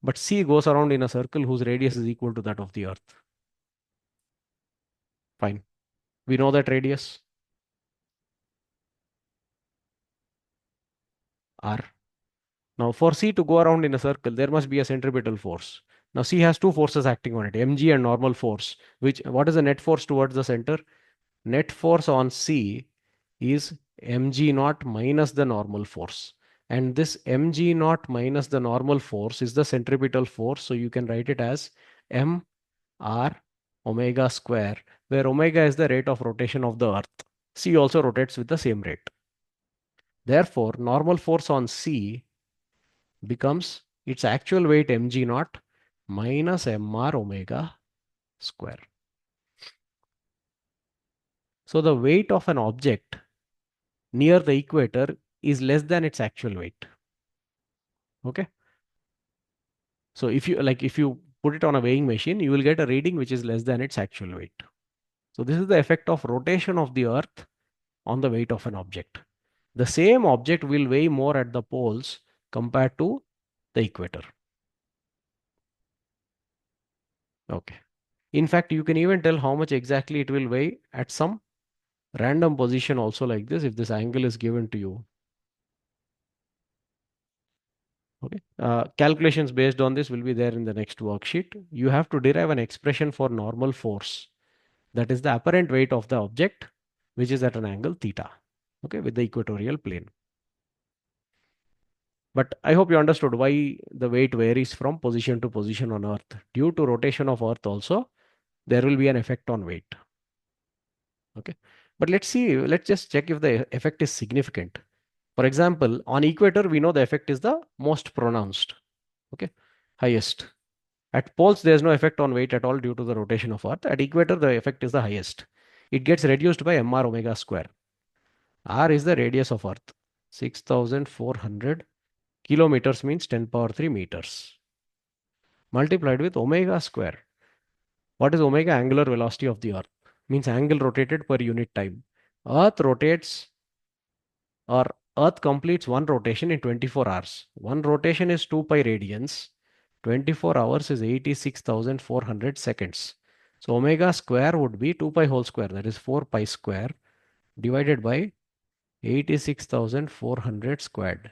But C goes around in a circle whose radius is equal to that of the Earth. Fine. We know that radius R. Now for C to go around in a circle, there must be a centripetal force. Now C has two forces acting on it, mg and normal force. What is the net force towards the center? Net force on C is mg naught minus the normal force. And this mg naught minus the normal force is the centripetal force. So you can write it as m r omega square, where omega is the rate of rotation of the Earth. C also rotates with the same rate. Therefore, normal force on C becomes its actual weight mg naught minus mr omega square. So the weight of an object near the equator is less than its actual weight. Okay. So if you put it on a weighing machine, you will get a reading which is less than its actual weight. So this is the effect of rotation of the Earth on the weight of an object. The same object will weigh more at the poles compared to the equator. Okay. In fact, you can even tell how much exactly it will weigh at some random position also like this if this angle is given to you. Okay. Calculations based on this will be there in the next worksheet. You have to derive an expression for normal force. That is the apparent weight of the object, which is at an angle theta, okay, with the equatorial plane. But I hope you understood why the weight varies from position to position on Earth. Due to rotation of Earth also, there will be an effect on weight. Okay. But let's just check if the effect is significant. For example, on equator, we know the effect is the most pronounced, okay, highest. At poles, there's no effect on weight at all due to the rotation of Earth. At equator, the effect is the highest. It gets reduced by mr omega square. R is the radius of Earth. 6,400 kilometers means 10 power 3 meters. Multiplied with omega square. What is omega? Angular velocity of the Earth. Means angle rotated per unit time. Earth rotates or Earth completes one rotation in 24 hours. One rotation is 2 pi radians. 24 hours is 86,400 seconds. So omega square would be 2 pi whole square, that is 4 pi square, divided by 86,400 squared.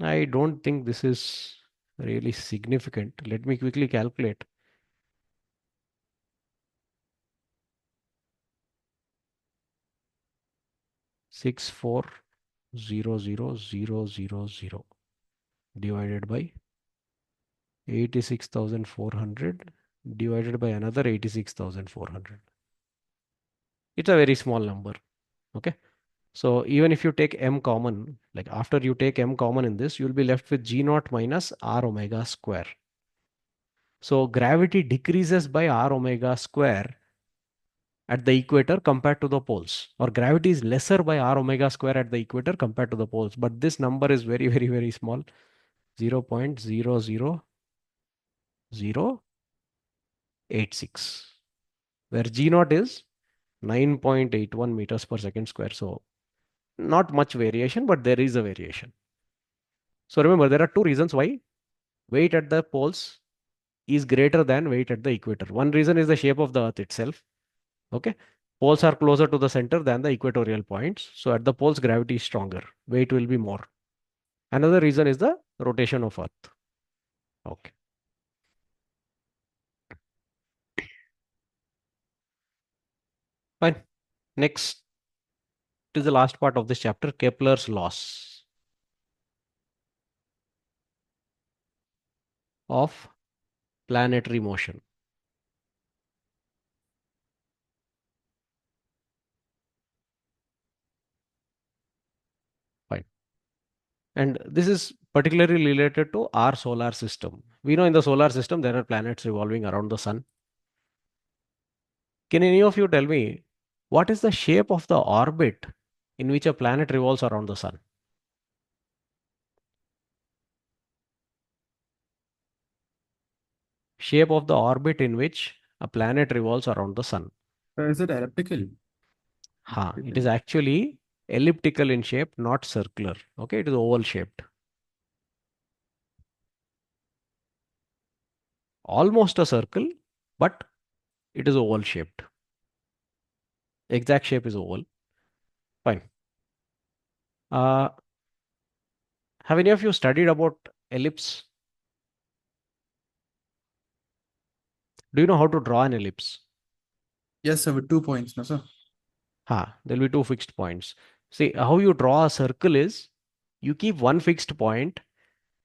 I don't think this is really significant. Let me quickly calculate. Six four zero zero zero zero zero divided by 86,400 divided by another 86,400. It's a very small number. Okay. So even if you take m common, like after you take m common in this, you'll be left with g naught minus r omega square. So gravity decreases by r omega square at the equator compared to the poles, or gravity is lesser by r omega square at the equator compared to the poles. But this number is very, very, very small, 0.00086, where g naught is 9.81 meters per second square. So Not much variation, but there is a variation. So remember, there are two reasons why weight at the poles is greater than weight at the equator. One reason is the shape of the Earth itself. Okay. Poles are closer to the center than the equatorial points. So at the poles, gravity is stronger. Weight will be more. Another reason is the rotation of Earth. Okay. Fine. Next is the last part of this chapter, Kepler's laws of planetary motion. Fine. And this is particularly related to our solar system. We know in the solar system there are planets revolving around the sun. Can any of you tell me what is the shape of the orbit in which a planet revolves around the sun? Shape of the orbit in which a planet revolves around the sun. Is it elliptical? It is actually elliptical in shape, not circular. Okay, it is oval shaped. Almost a circle, but it is oval shaped. Exact shape is oval. Fine. Have any of you studied about ellipse? Do you know how to draw an ellipse? Yes, sir, with 2 points, no, sir. There'll be two fixed points. See, how you draw a circle is you keep one fixed point,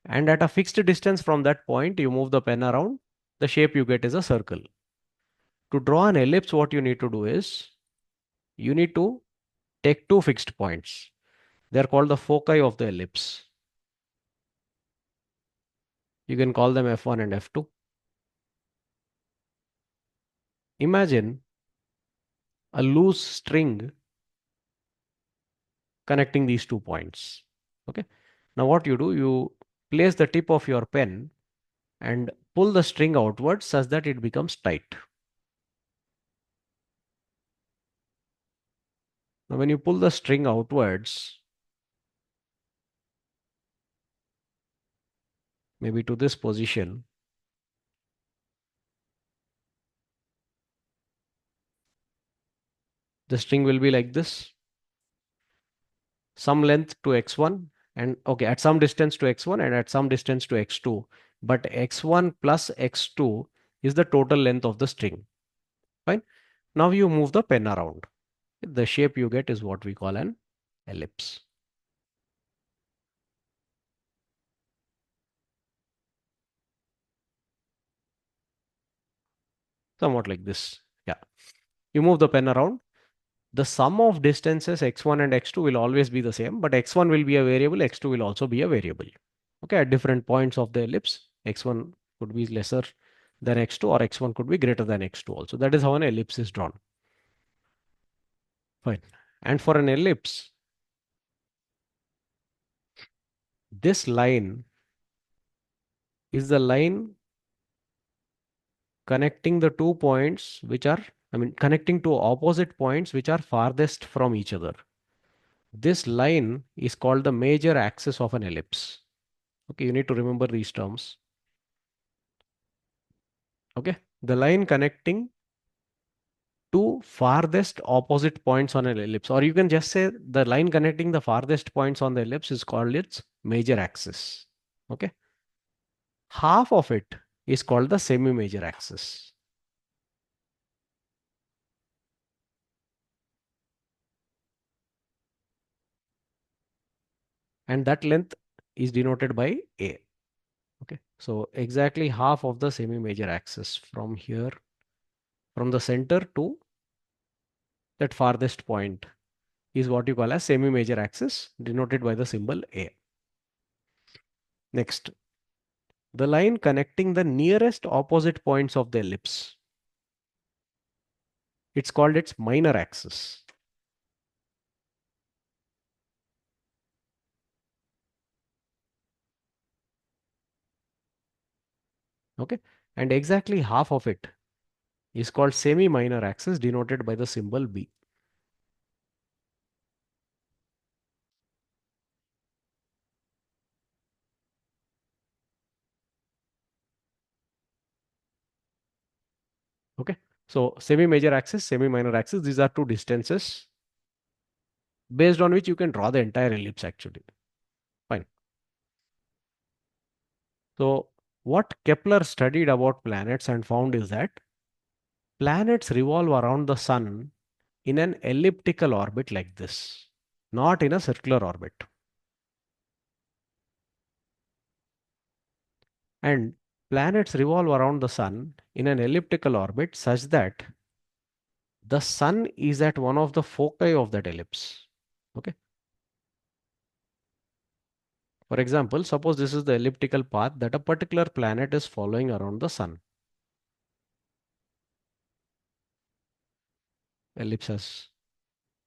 and at a fixed distance from that point, you move the pen around. The shape you get is a circle. To draw an ellipse, what you need to do is you need to take two fixed points. They are called the foci of the ellipse. You can call them F1 and F2. Imagine a loose string connecting these 2 points. Okay. Now what you do, you place the tip of your pen and pull the string outwards such that it becomes tight. Now when you pull the string outwards, maybe to this position, the string will be like this, some length to x1 and okay, at some distance to x1 and at some distance to x2, but x1 plus x2 is the total length of the string. Fine. Now you move the pen around. The shape you get is what we call an ellipse. Somewhat like this. Yeah. You move the pen around. The sum of distances x1 and x2 will always be the same, but x1 will be a variable, x2 will also be a variable. Okay, at different points of the ellipse, x1 could be lesser than x2 or x1 could be greater than x2 also. That is how an ellipse is drawn. Fine. And for an ellipse, this line is the line connecting the 2 points which are, connecting two opposite points which are farthest from each other. This line is called the major axis of an ellipse. Okay, you need to remember these terms. Okay, the line connecting two farthest opposite points on an ellipse, or you can just say the line connecting the farthest points on the ellipse is called its major axis. Okay, half of it is called the semi-major axis. And that length is denoted by A. Okay, so exactly half of the semi-major axis from here, from the center to that farthest point is what you call as semi-major axis, denoted by the symbol A. Next, the line connecting the nearest opposite points of the ellipse, it's called its minor axis. Okay, and exactly half of it is called semi-minor axis, denoted by the symbol B. Okay. So semi-major axis, semi-minor axis, these are two distances based on which you can draw the entire ellipse actually. Fine. So what Kepler studied about planets and found is that planets revolve around the sun in an elliptical orbit like this, not in a circular orbit. And planets revolve around the sun in an elliptical orbit such that the sun is at one of the foci of that ellipse. Okay. For example, suppose this is the elliptical path that a particular planet is following around the sun. Ellipse has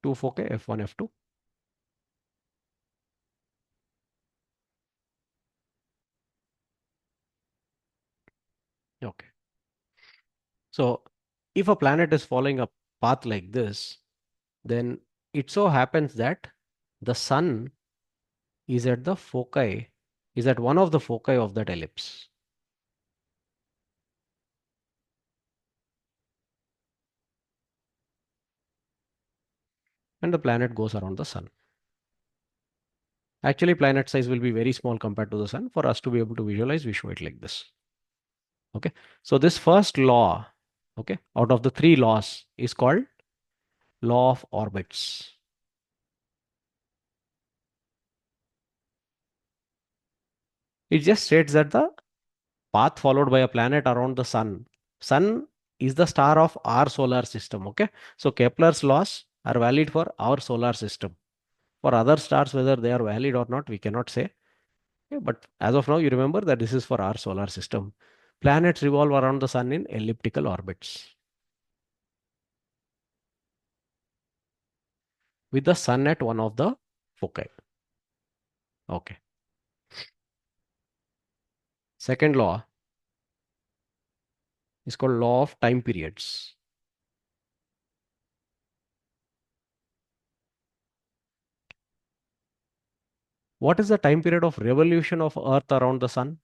two foci, F1, F2. Okay. So if a planet is following a path like this, then it so happens that the sun is at the foci, is at one of the foci of that ellipse. And the planet goes around the sun. Actually, planet size will be very small compared to the sun. For us to be able to visualize, we show it like this. Okay. So this first law, okay, out of the three laws is called law of orbits. It just states that the path followed by a planet around the sun is the star of our solar system. Okay. So Kepler's laws are valid for our solar system. For other stars, whether they are valid or not, we cannot say. Okay, but as of now, you remember that this is for our solar system. Planets revolve around the sun in elliptical orbits, with the sun at one of the foci. Okay. Second law is called law of time periods. What is the time period of revolution of Earth around the sun?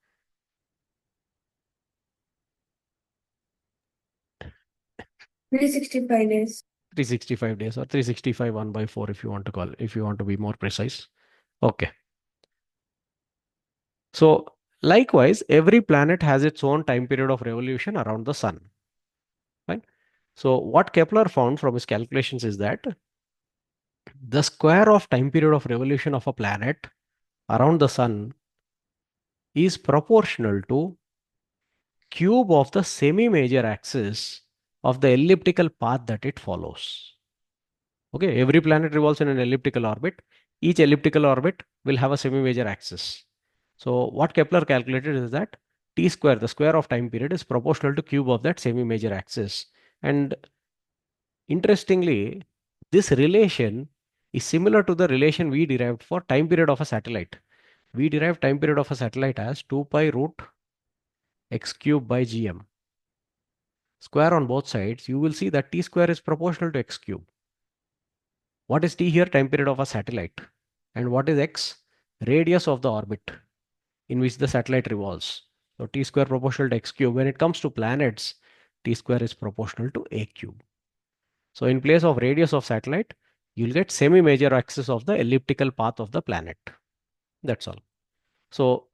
365 days. 365 days, or 365 1 by 4 if you want to call, if you want to be more precise. Okay. So likewise, every planet has its own time period of revolution around the sun. Right? So what Kepler found from his calculations is that the square of time period of revolution of a planet around the sun is proportional to cube of the semi-major axis of the elliptical path that it follows. Okay, every planet revolves in an elliptical orbit. Each elliptical orbit will have a semi-major axis. So what Kepler calculated is that t square, the square of time period, is proportional to cube of that semi-major axis. And interestingly, this relation is similar to the relation we derived for time period of a satellite. We derive time period of a satellite as 2 pi root x cube by gm. Square on both sides, you will see that t square is proportional to x cube. What is t here? Time period of a satellite. And what is x? Radius of the orbit in which the satellite revolves. So t square proportional to x cube. When it comes to planets, t square is proportional to a cube. So in place of radius of satellite, you'll get semi-major axis of the elliptical path of the planet. That's all. So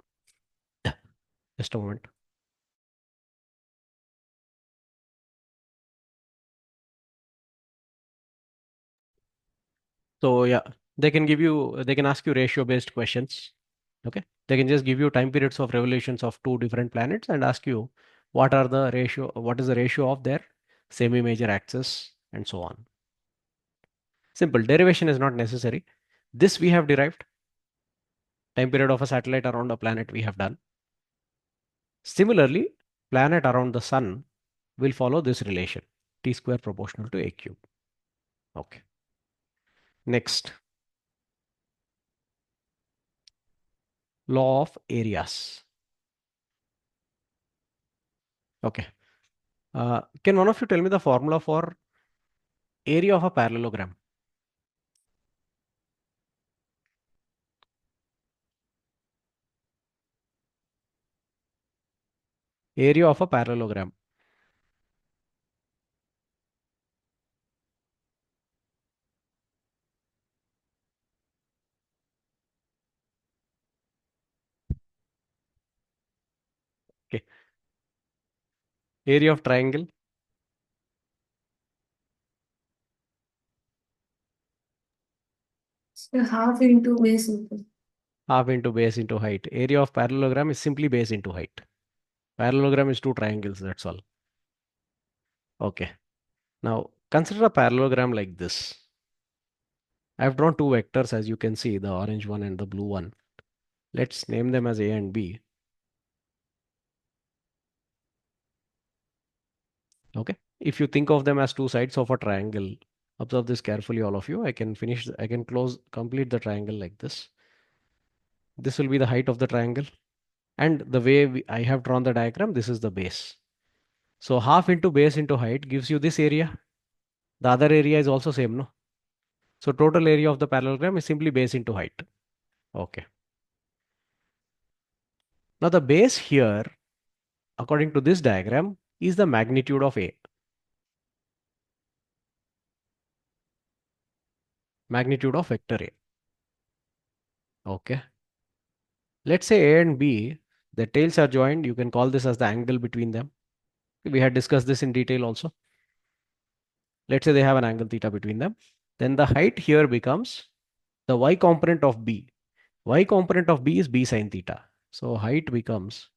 just a moment. So yeah, they can ask you ratio based questions. Okay. They can just give you time periods of revolutions of two different planets and ask you what is the ratio of their semi-major axis and so on. Simple. Derivation is not necessary. This we have derived. Time period of a satellite around a planet we have done. Similarly, planet around the sun will follow this relation, t square proportional to a cube. Okay. Next, law of areas. Okay. Can one of you tell me the formula for area of a parallelogram? Area of a parallelogram. Area of triangle. So half into base into. Half into base into height. Area of parallelogram is simply base into height. Parallelogram is two triangles, that's all. Okay. Now consider a parallelogram like this. I've drawn two vectors, as you can see, the orange one and the blue one. Let's name them as A and B. Okay. If you think of them as two sides of a triangle, observe this carefully, all of you. I can complete the triangle like this. This will be the height of the triangle. And the way I have drawn the diagram, this is the base. So half into base into height gives you this area. The other area is also same, no? So total area of the parallelogram is simply base into height. Okay. Now the base here, according to this diagram, is the magnitude of A. Magnitude of vector A. Okay. Let's say A and B, the tails are joined. You can call this as the angle between them. We had discussed this in detail also. Let's say they have an angle theta between them. Then the height here becomes the y component of B. Y component of B is B sine theta. So height becomes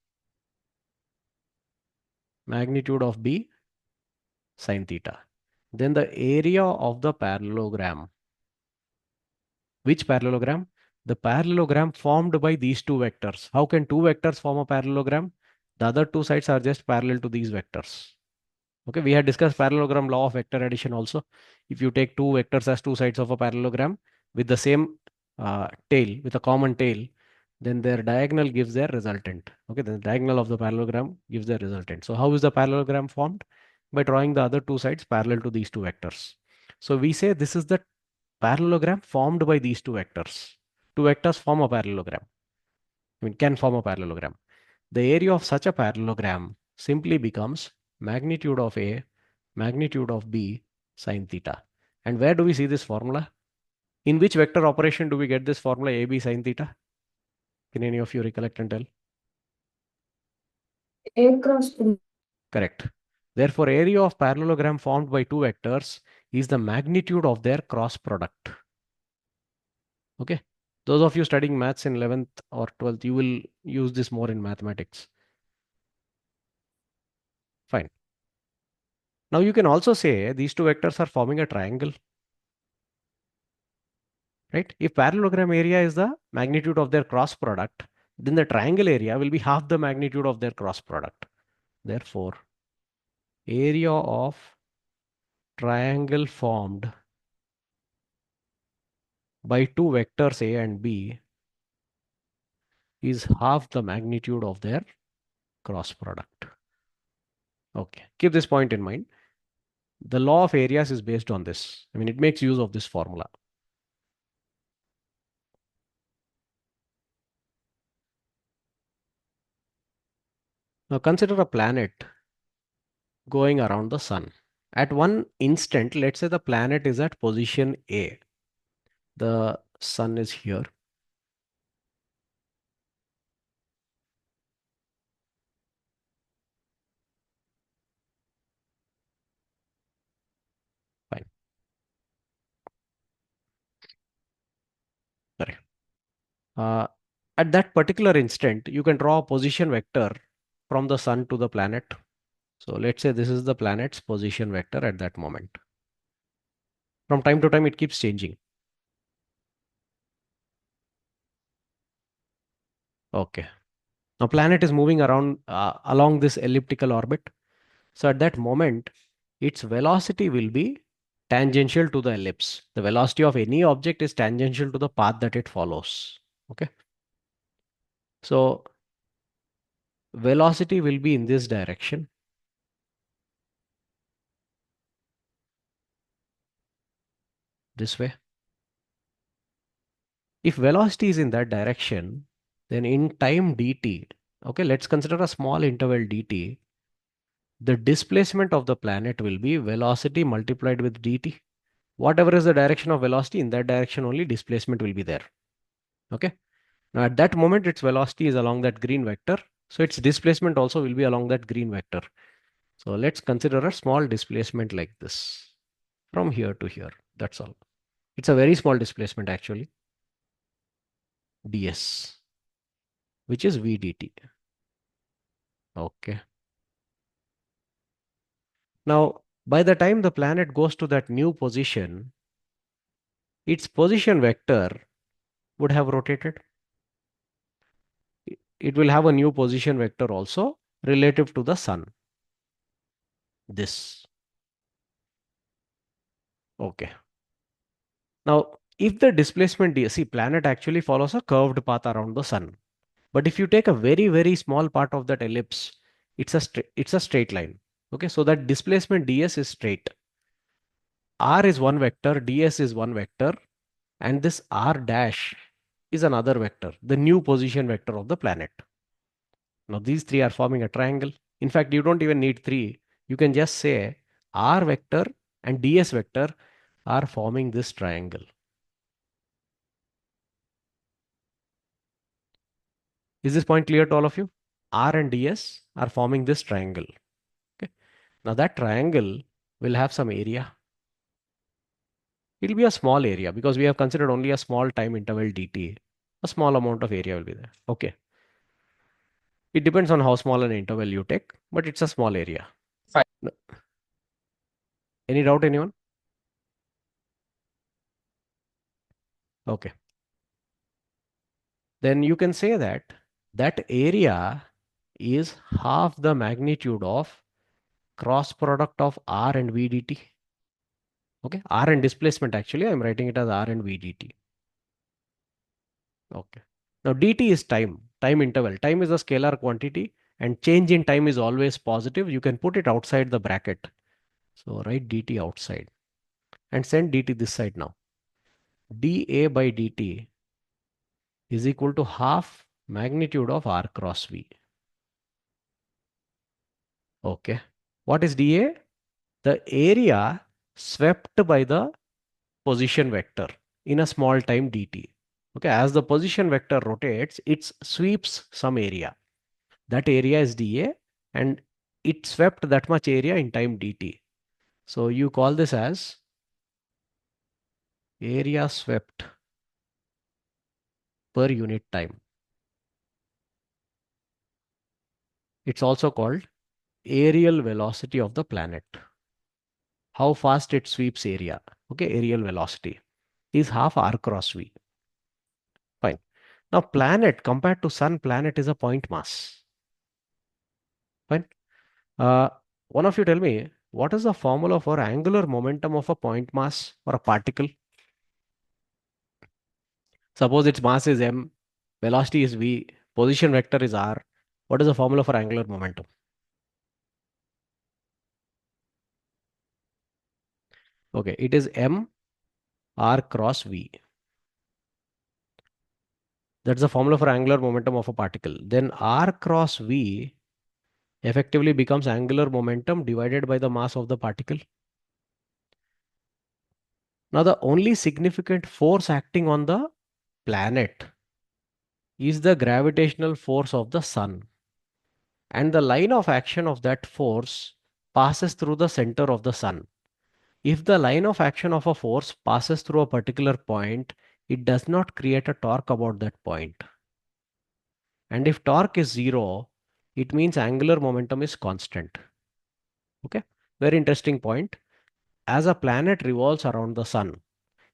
magnitude of B sine theta. Then the area of the parallelogram. Which parallelogram? The parallelogram formed by these two vectors. How can two vectors form a parallelogram? The other two sides are just parallel to these vectors. Okay, we had discussed parallelogram law of vector addition also. If you take two vectors as two sides of a parallelogram with the same tail, with a common tail, then their diagonal gives their resultant. Okay, the diagonal of the parallelogram gives their resultant. So how is the parallelogram formed? By drawing the other two sides parallel to these two vectors. So we say this is the parallelogram formed by these two vectors. Two vectors form a parallelogram. Can form a parallelogram. The area of such a parallelogram simply becomes magnitude of A, magnitude of B, sine theta. And where do we see this formula? In which vector operation do we get this formula AB sine theta? Can any of you recollect and tell? A cross B. Correct. Therefore, area of parallelogram formed by two vectors is the magnitude of their cross product. Okay. Those of you studying maths in 11th or 12th, you will use this more in mathematics. Fine. Now you can also say these two vectors are forming a triangle. Right? If parallelogram area is the magnitude of their cross product, then the triangle area will be half the magnitude of their cross product. Therefore, area of triangle formed by two vectors A and B is half the magnitude of their cross product. Okay, keep this point in mind. The law of areas is based on this. It makes use of this formula. Now consider a planet going around the sun. At one instant, let's say the planet is at position A. The sun is here. Fine. Sorry. At that particular instant, you can draw a position vector from the sun to the planet. So let's say this is the planet's position vector at that moment. From time to time, it keeps changing. Okay. Now planet is moving around along this elliptical orbit. So at that moment, its velocity will be tangential to the ellipse. The velocity of any object is tangential to the path that it follows. Okay. So velocity will be in this direction. This way. If velocity is in that direction, then in time dt, okay, let's consider a small interval dt. The displacement of the planet will be velocity multiplied with dt. Whatever is the direction of velocity, in that direction only displacement will be there. Okay. Now at that moment, its velocity is along that green vector. So its displacement also will be along that green vector. So let's consider a small displacement like this from here to here. That's all. It's a very small displacement actually, ds, which is v dt. Okay. Now, by the time the planet goes to that new position, its position vector would have rotated. It will have a new position vector also relative to the sun. This. Okay. Now, if the displacement ds, see, planet actually follows a curved path around the sun. But if you take a very, very small part of that ellipse, it's a straight line. Okay, so that displacement ds is straight. R is one vector, ds is one vector, and this r dash is another vector, the new position vector of the planet. Now these three are forming a triangle. In fact, you don't even need three. You can just say r vector and ds vector are forming this triangle. Is this point clear to all of you? R and ds are forming this triangle. Okay. Now that triangle will have some area. It will be a small area because we have considered only a small time interval dt. A small amount of area will be there. Okay. It depends on how small an interval you take, but it's a small area. Fine. Any doubt, anyone? Okay. Then you can say that that area is half the magnitude of cross product of r and v dt. Okay. R and displacement, actually, I'm writing it as r and v dt. Okay. Now dt is time interval. Time is a scalar quantity and change in time is always positive. You can put it outside the bracket. So write dt outside and send dt this side now. dA by dt is equal to half magnitude of r cross v. Okay. What is dA? The area swept by the position vector in a small time dt. Okay. As the position vector rotates, it sweeps some area. That area is dA and it swept that much area in time dt. So you call this as area swept per unit time. It's also called aerial velocity of the planet. How fast it sweeps area. Okay, aerial velocity is half r cross v. Fine. Now planet compared to sun, planet is a point mass. Fine. One of you tell me, what is the formula for angular momentum of a point mass or a particle? Suppose its mass is m, velocity is v, position vector is r. What is the formula for angular momentum? Okay, it is m r cross v. That's the formula for angular momentum of a particle. Then r cross v effectively becomes angular momentum divided by the mass of the particle. Now, the only significant force acting on the planet is the gravitational force of the sun. And the line of action of that force passes through the center of the sun. If the line of action of a force passes through a particular point, it does not create a torque about that point. And if torque is zero, it means angular momentum is constant. Okay, very interesting point. As a planet revolves around the sun,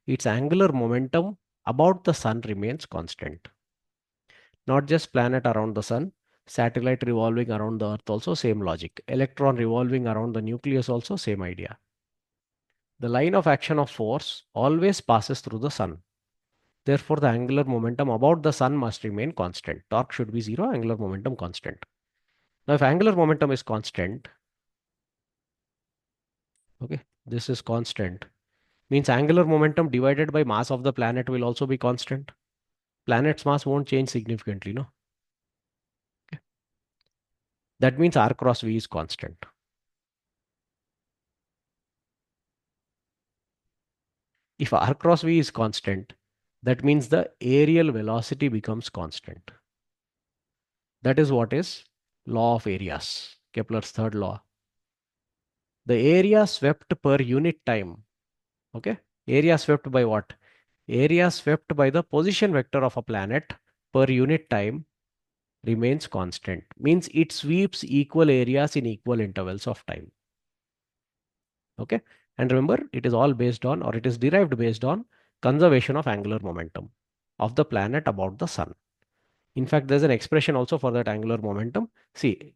its angular momentum about the sun remains constant. Not just planet around the sun, satellite revolving around the earth also same logic. Electron revolving around the nucleus also same idea. The line of action of force always passes through the sun. Therefore, the angular momentum about the sun must remain constant. Torque should be zero, angular momentum constant. Now, if angular momentum is constant, okay, this is constant, means angular momentum divided by mass of the planet will also be constant. Planet's mass won't change significantly, no? Okay. That means r cross v is constant. If r cross v is constant, that means the aerial velocity becomes constant. That is what is law of areas, Kepler's third law. the area swept per unit time. Okay. Area swept by what? Area swept by the position vector of a planet per unit time remains constant. Means it sweeps equal areas in equal intervals of time. Okay. And remember, it is all based on, or it is derived based on, conservation of angular momentum of the planet about the sun. In fact, there's an expression also for that angular momentum. See,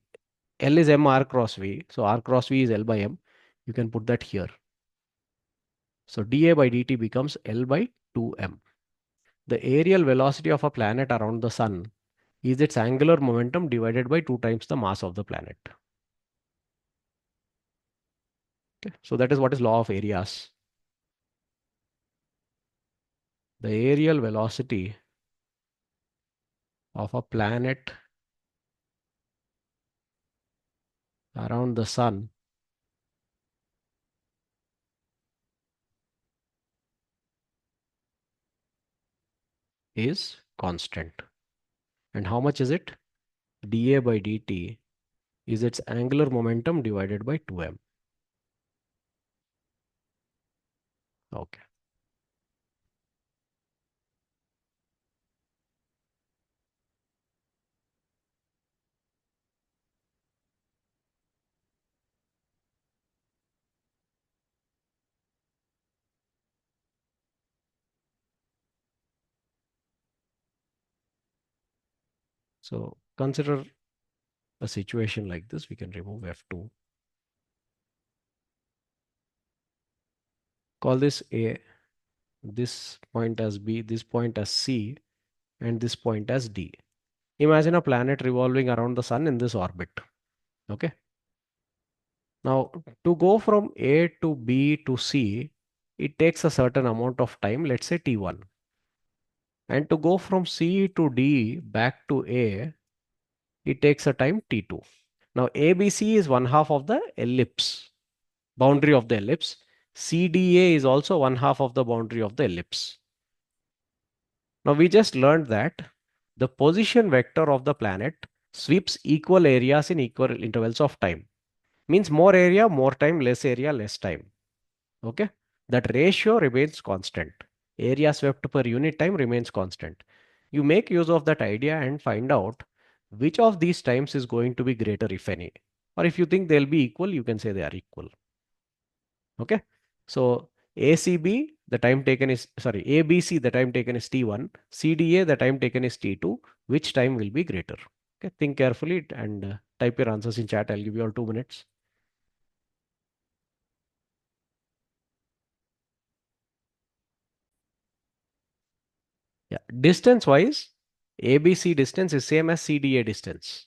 L is m r cross v. So r cross v is L by m. You can put that here. So dA by dt becomes L by 2m. The aerial velocity of a planet around the sun is its angular momentum divided by 2 times the mass of the planet. Okay. So that is what is law of areas. The aerial velocity of a planet around the sun is constant. And how much is it? dA by dt is its angular momentum divided by 2m. Okay. So consider a situation like this. We can remove F2. Call this A, this point as B, this point as C, and this point as D. Imagine a planet revolving around the sun in this orbit. Okay. Now, to go from A to B to C, it takes a certain amount of time, let's say T1. And to go from C to D back to A, it takes a time T2. Now, ABC is one half of the ellipse, boundary of the ellipse. CDA is also one half of the boundary of the ellipse. Now, we just learned that the position vector of the planet sweeps equal areas in equal intervals of time. Means more area, more time, less area, less time. Okay. That ratio remains constant. Area swept per unit time remains constant. You make use of that idea and find out which of these times is going to be greater, if any. Or if you think they'll be equal, you can say they are equal. Okay. So ACB, the time taken is, sorry, ABC, the time taken is T1. CDA, the time taken is T2. Which time will be greater? Okay. Think carefully and type your answers in chat. I'll give you all 2 minutes. Yeah. Distance wise, ABC distance is same as CDA distance.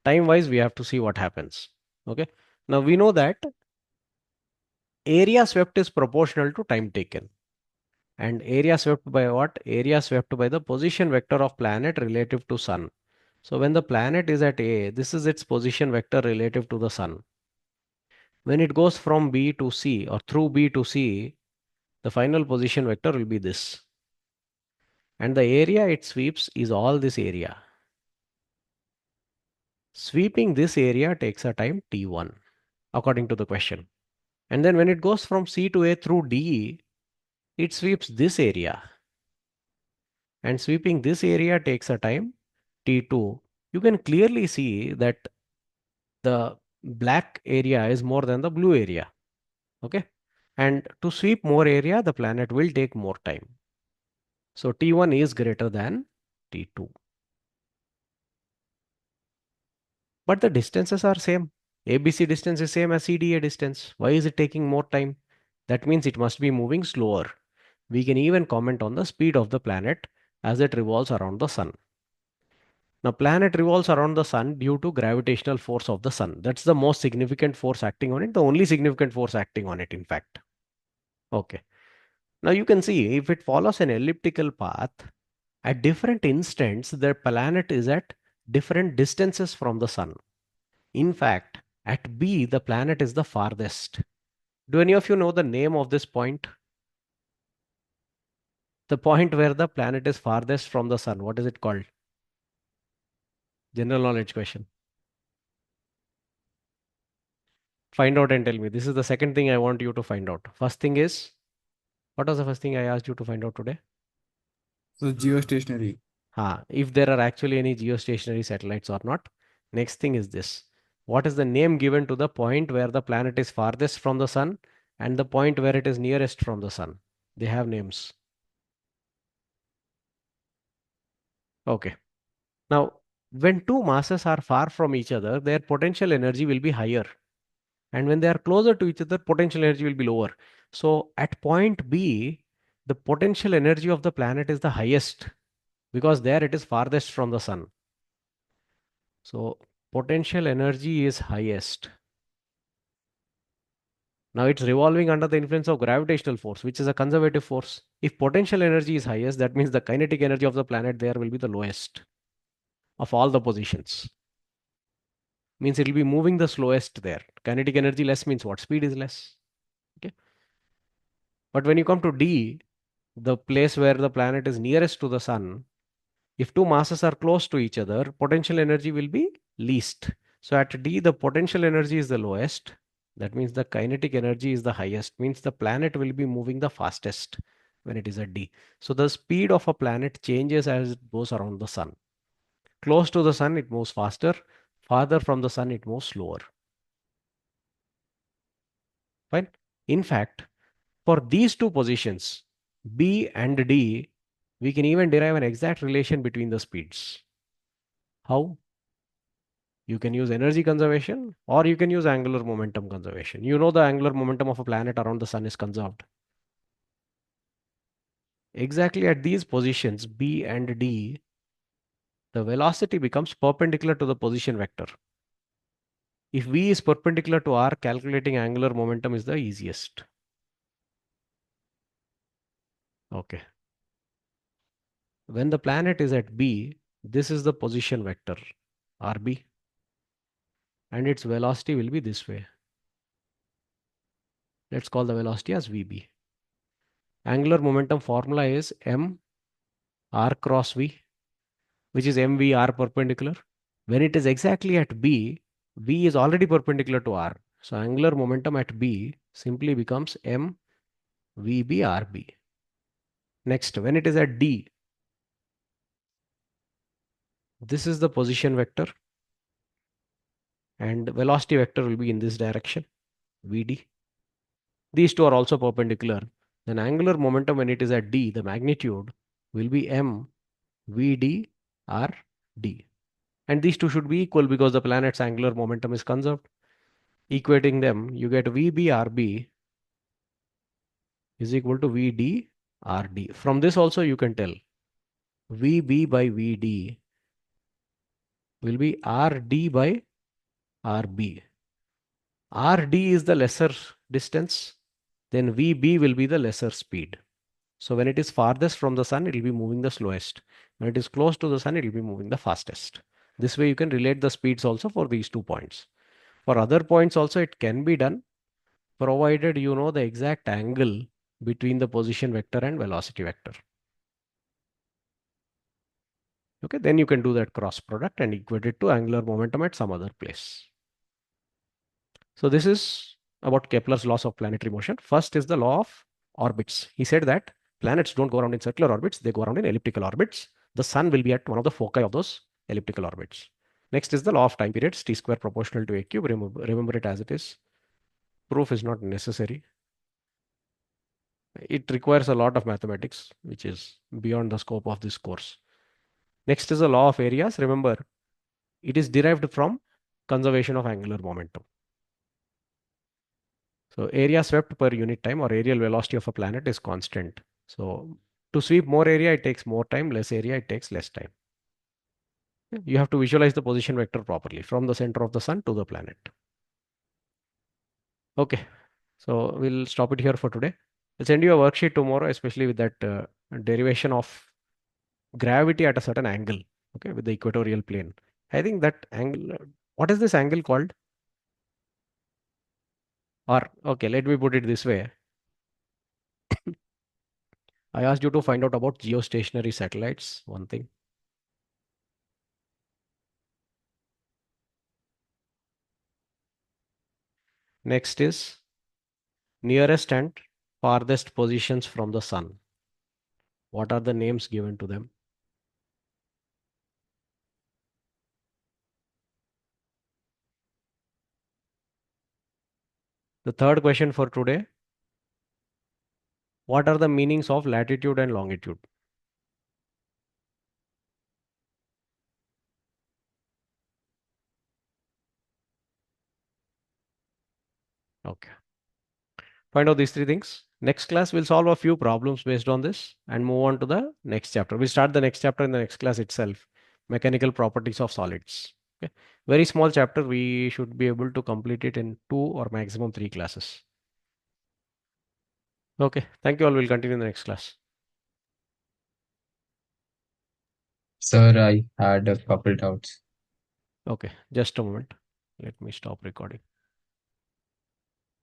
Time wise, we have to see what happens. Okay. Now we know that area swept is proportional to time taken. And area swept by what? Area swept by the position vector of planet relative to sun. So when the planet is at A, this is its position vector relative to the sun. When it goes from B to C or through B to C, the final position vector will be this. And the area it sweeps is all this area. Sweeping this area takes a time T1, according to the question. And then when it goes from C to A through D, it sweeps this area. And sweeping this area takes a time T2. You can clearly see that the black area is more than the blue area. Okay. And to sweep more area, the planet will take more time. So T1 is greater than T2. But the distances are same. ABC distance is same as CDA distance. Why is it taking more time? That means it must be moving slower. We can even comment on the speed of the planet as it revolves around the sun. Now, planet revolves around the sun due to gravitational force of the sun. That's the most significant force acting on it, the only significant force acting on it, in fact. Okay. Now you can see if it follows an elliptical path, at different instants, the planet is at different distances from the sun. In fact, at B, the planet is the farthest. Do any of you know the name of this point? The point where the planet is farthest from the sun. What is it called? General knowledge question. Find out and tell me. This is the second thing I want you to find out. First thing is, what was the first thing I asked you to find out today? So geostationary. If there are actually any geostationary satellites or not. Next thing is this. What is the name given to the point where the planet is farthest from the sun and the point where it is nearest from the sun? They have names. Okay. Now, when two masses are far from each other, their potential energy will be higher. And when they are closer to each other, potential energy will be lower. So at point B, the potential energy of the planet is the highest because there it is farthest from the sun. So potential energy is highest. Now it's revolving under the influence of gravitational force, which is a conservative force. If potential energy is highest, that means the kinetic energy of the planet there will be the lowest of all the positions. Means it will be moving the slowest there. Kinetic energy less means what? Speed is less. Okay. But when you come to D, the place where the planet is nearest to the sun, if two masses are close to each other, potential energy will be least. So at D, the potential energy is the lowest. That means the kinetic energy is the highest, means the planet will be moving the fastest when it is at D. So the speed of a planet changes as it goes around the sun. Close to the sun, it moves faster. Farther from the sun, it moves slower. Fine. In fact, for these two positions, B and D, we can even derive an exact relation between the speeds. How? You can use energy conservation or you can use angular momentum conservation. You know the angular momentum of a planet around the sun is conserved. Exactly at these positions, B and D, the velocity becomes perpendicular to the position vector. If V is perpendicular to R, calculating angular momentum is the easiest. Okay. When the planet is at B, this is the position vector, RB, and its velocity will be this way. Let's call the velocity as VB. Angular momentum formula is M R cross V, which is MV R perpendicular. When it is exactly at B, V is already perpendicular to R. So angular momentum at B simply becomes M VB RB. Next, when it is at D, this is the position vector and velocity vector will be in this direction, VD. These two are also perpendicular. Then angular momentum when it is at D, the magnitude will be M VD RD. And these two should be equal because the planet's angular momentum is conserved. Equating them, you get VB RB is equal to VD RD. From this also you can tell VB by VD will be RD by RB. RD is the lesser distance, then VB will be the lesser speed. So when it is farthest from the sun, it will be moving the slowest. When it is close to the sun, it will be moving the fastest. This way you can relate the speeds also for these 2 points. For other points also it can be done, provided you know the exact angle between the position vector and velocity vector. Okay, then you can do that cross product and equate it to angular momentum at some other place. So this is about Kepler's laws of planetary motion. First is the law of orbits. He said that planets don't go around in circular orbits, they go around in elliptical orbits. The sun will be at one of the foci of those elliptical orbits. Next is the law of time periods, t square proportional to a cube. Remember it as it is. Proof is not necessary. It requires a lot of mathematics, which is beyond the scope of this course. Next is the law of areas. Remember, it is derived from conservation of angular momentum. So area swept per unit time or aerial velocity of a planet is constant. So to sweep more area, it takes more time. Less area, it takes less time. You have to visualize the position vector properly from the center of the sun to the planet. Okay, so we'll stop it here for today. I'll send you a worksheet tomorrow, especially with that derivation of gravity at a certain angle, okay, with the equatorial plane. I think that angle, what is this angle called? Or, okay, let me put it this way. I asked you to find out about geostationary satellites, one thing. Next is nearest and farthest positions from the sun. What are the names given to them? The third question for today. What are the meanings of latitude and longitude? Okay. Find out these three things. Next class, we'll solve a few problems based on this and move on to the next chapter. We'll start the next chapter in the next class itself. Mechanical properties of solids. Okay. Very small chapter. We should be able to complete it in 2 or maximum 3 classes. Okay. Thank you all. We'll continue in the next class. Sir, I had a couple doubts. Okay. Just a moment. Let me stop recording.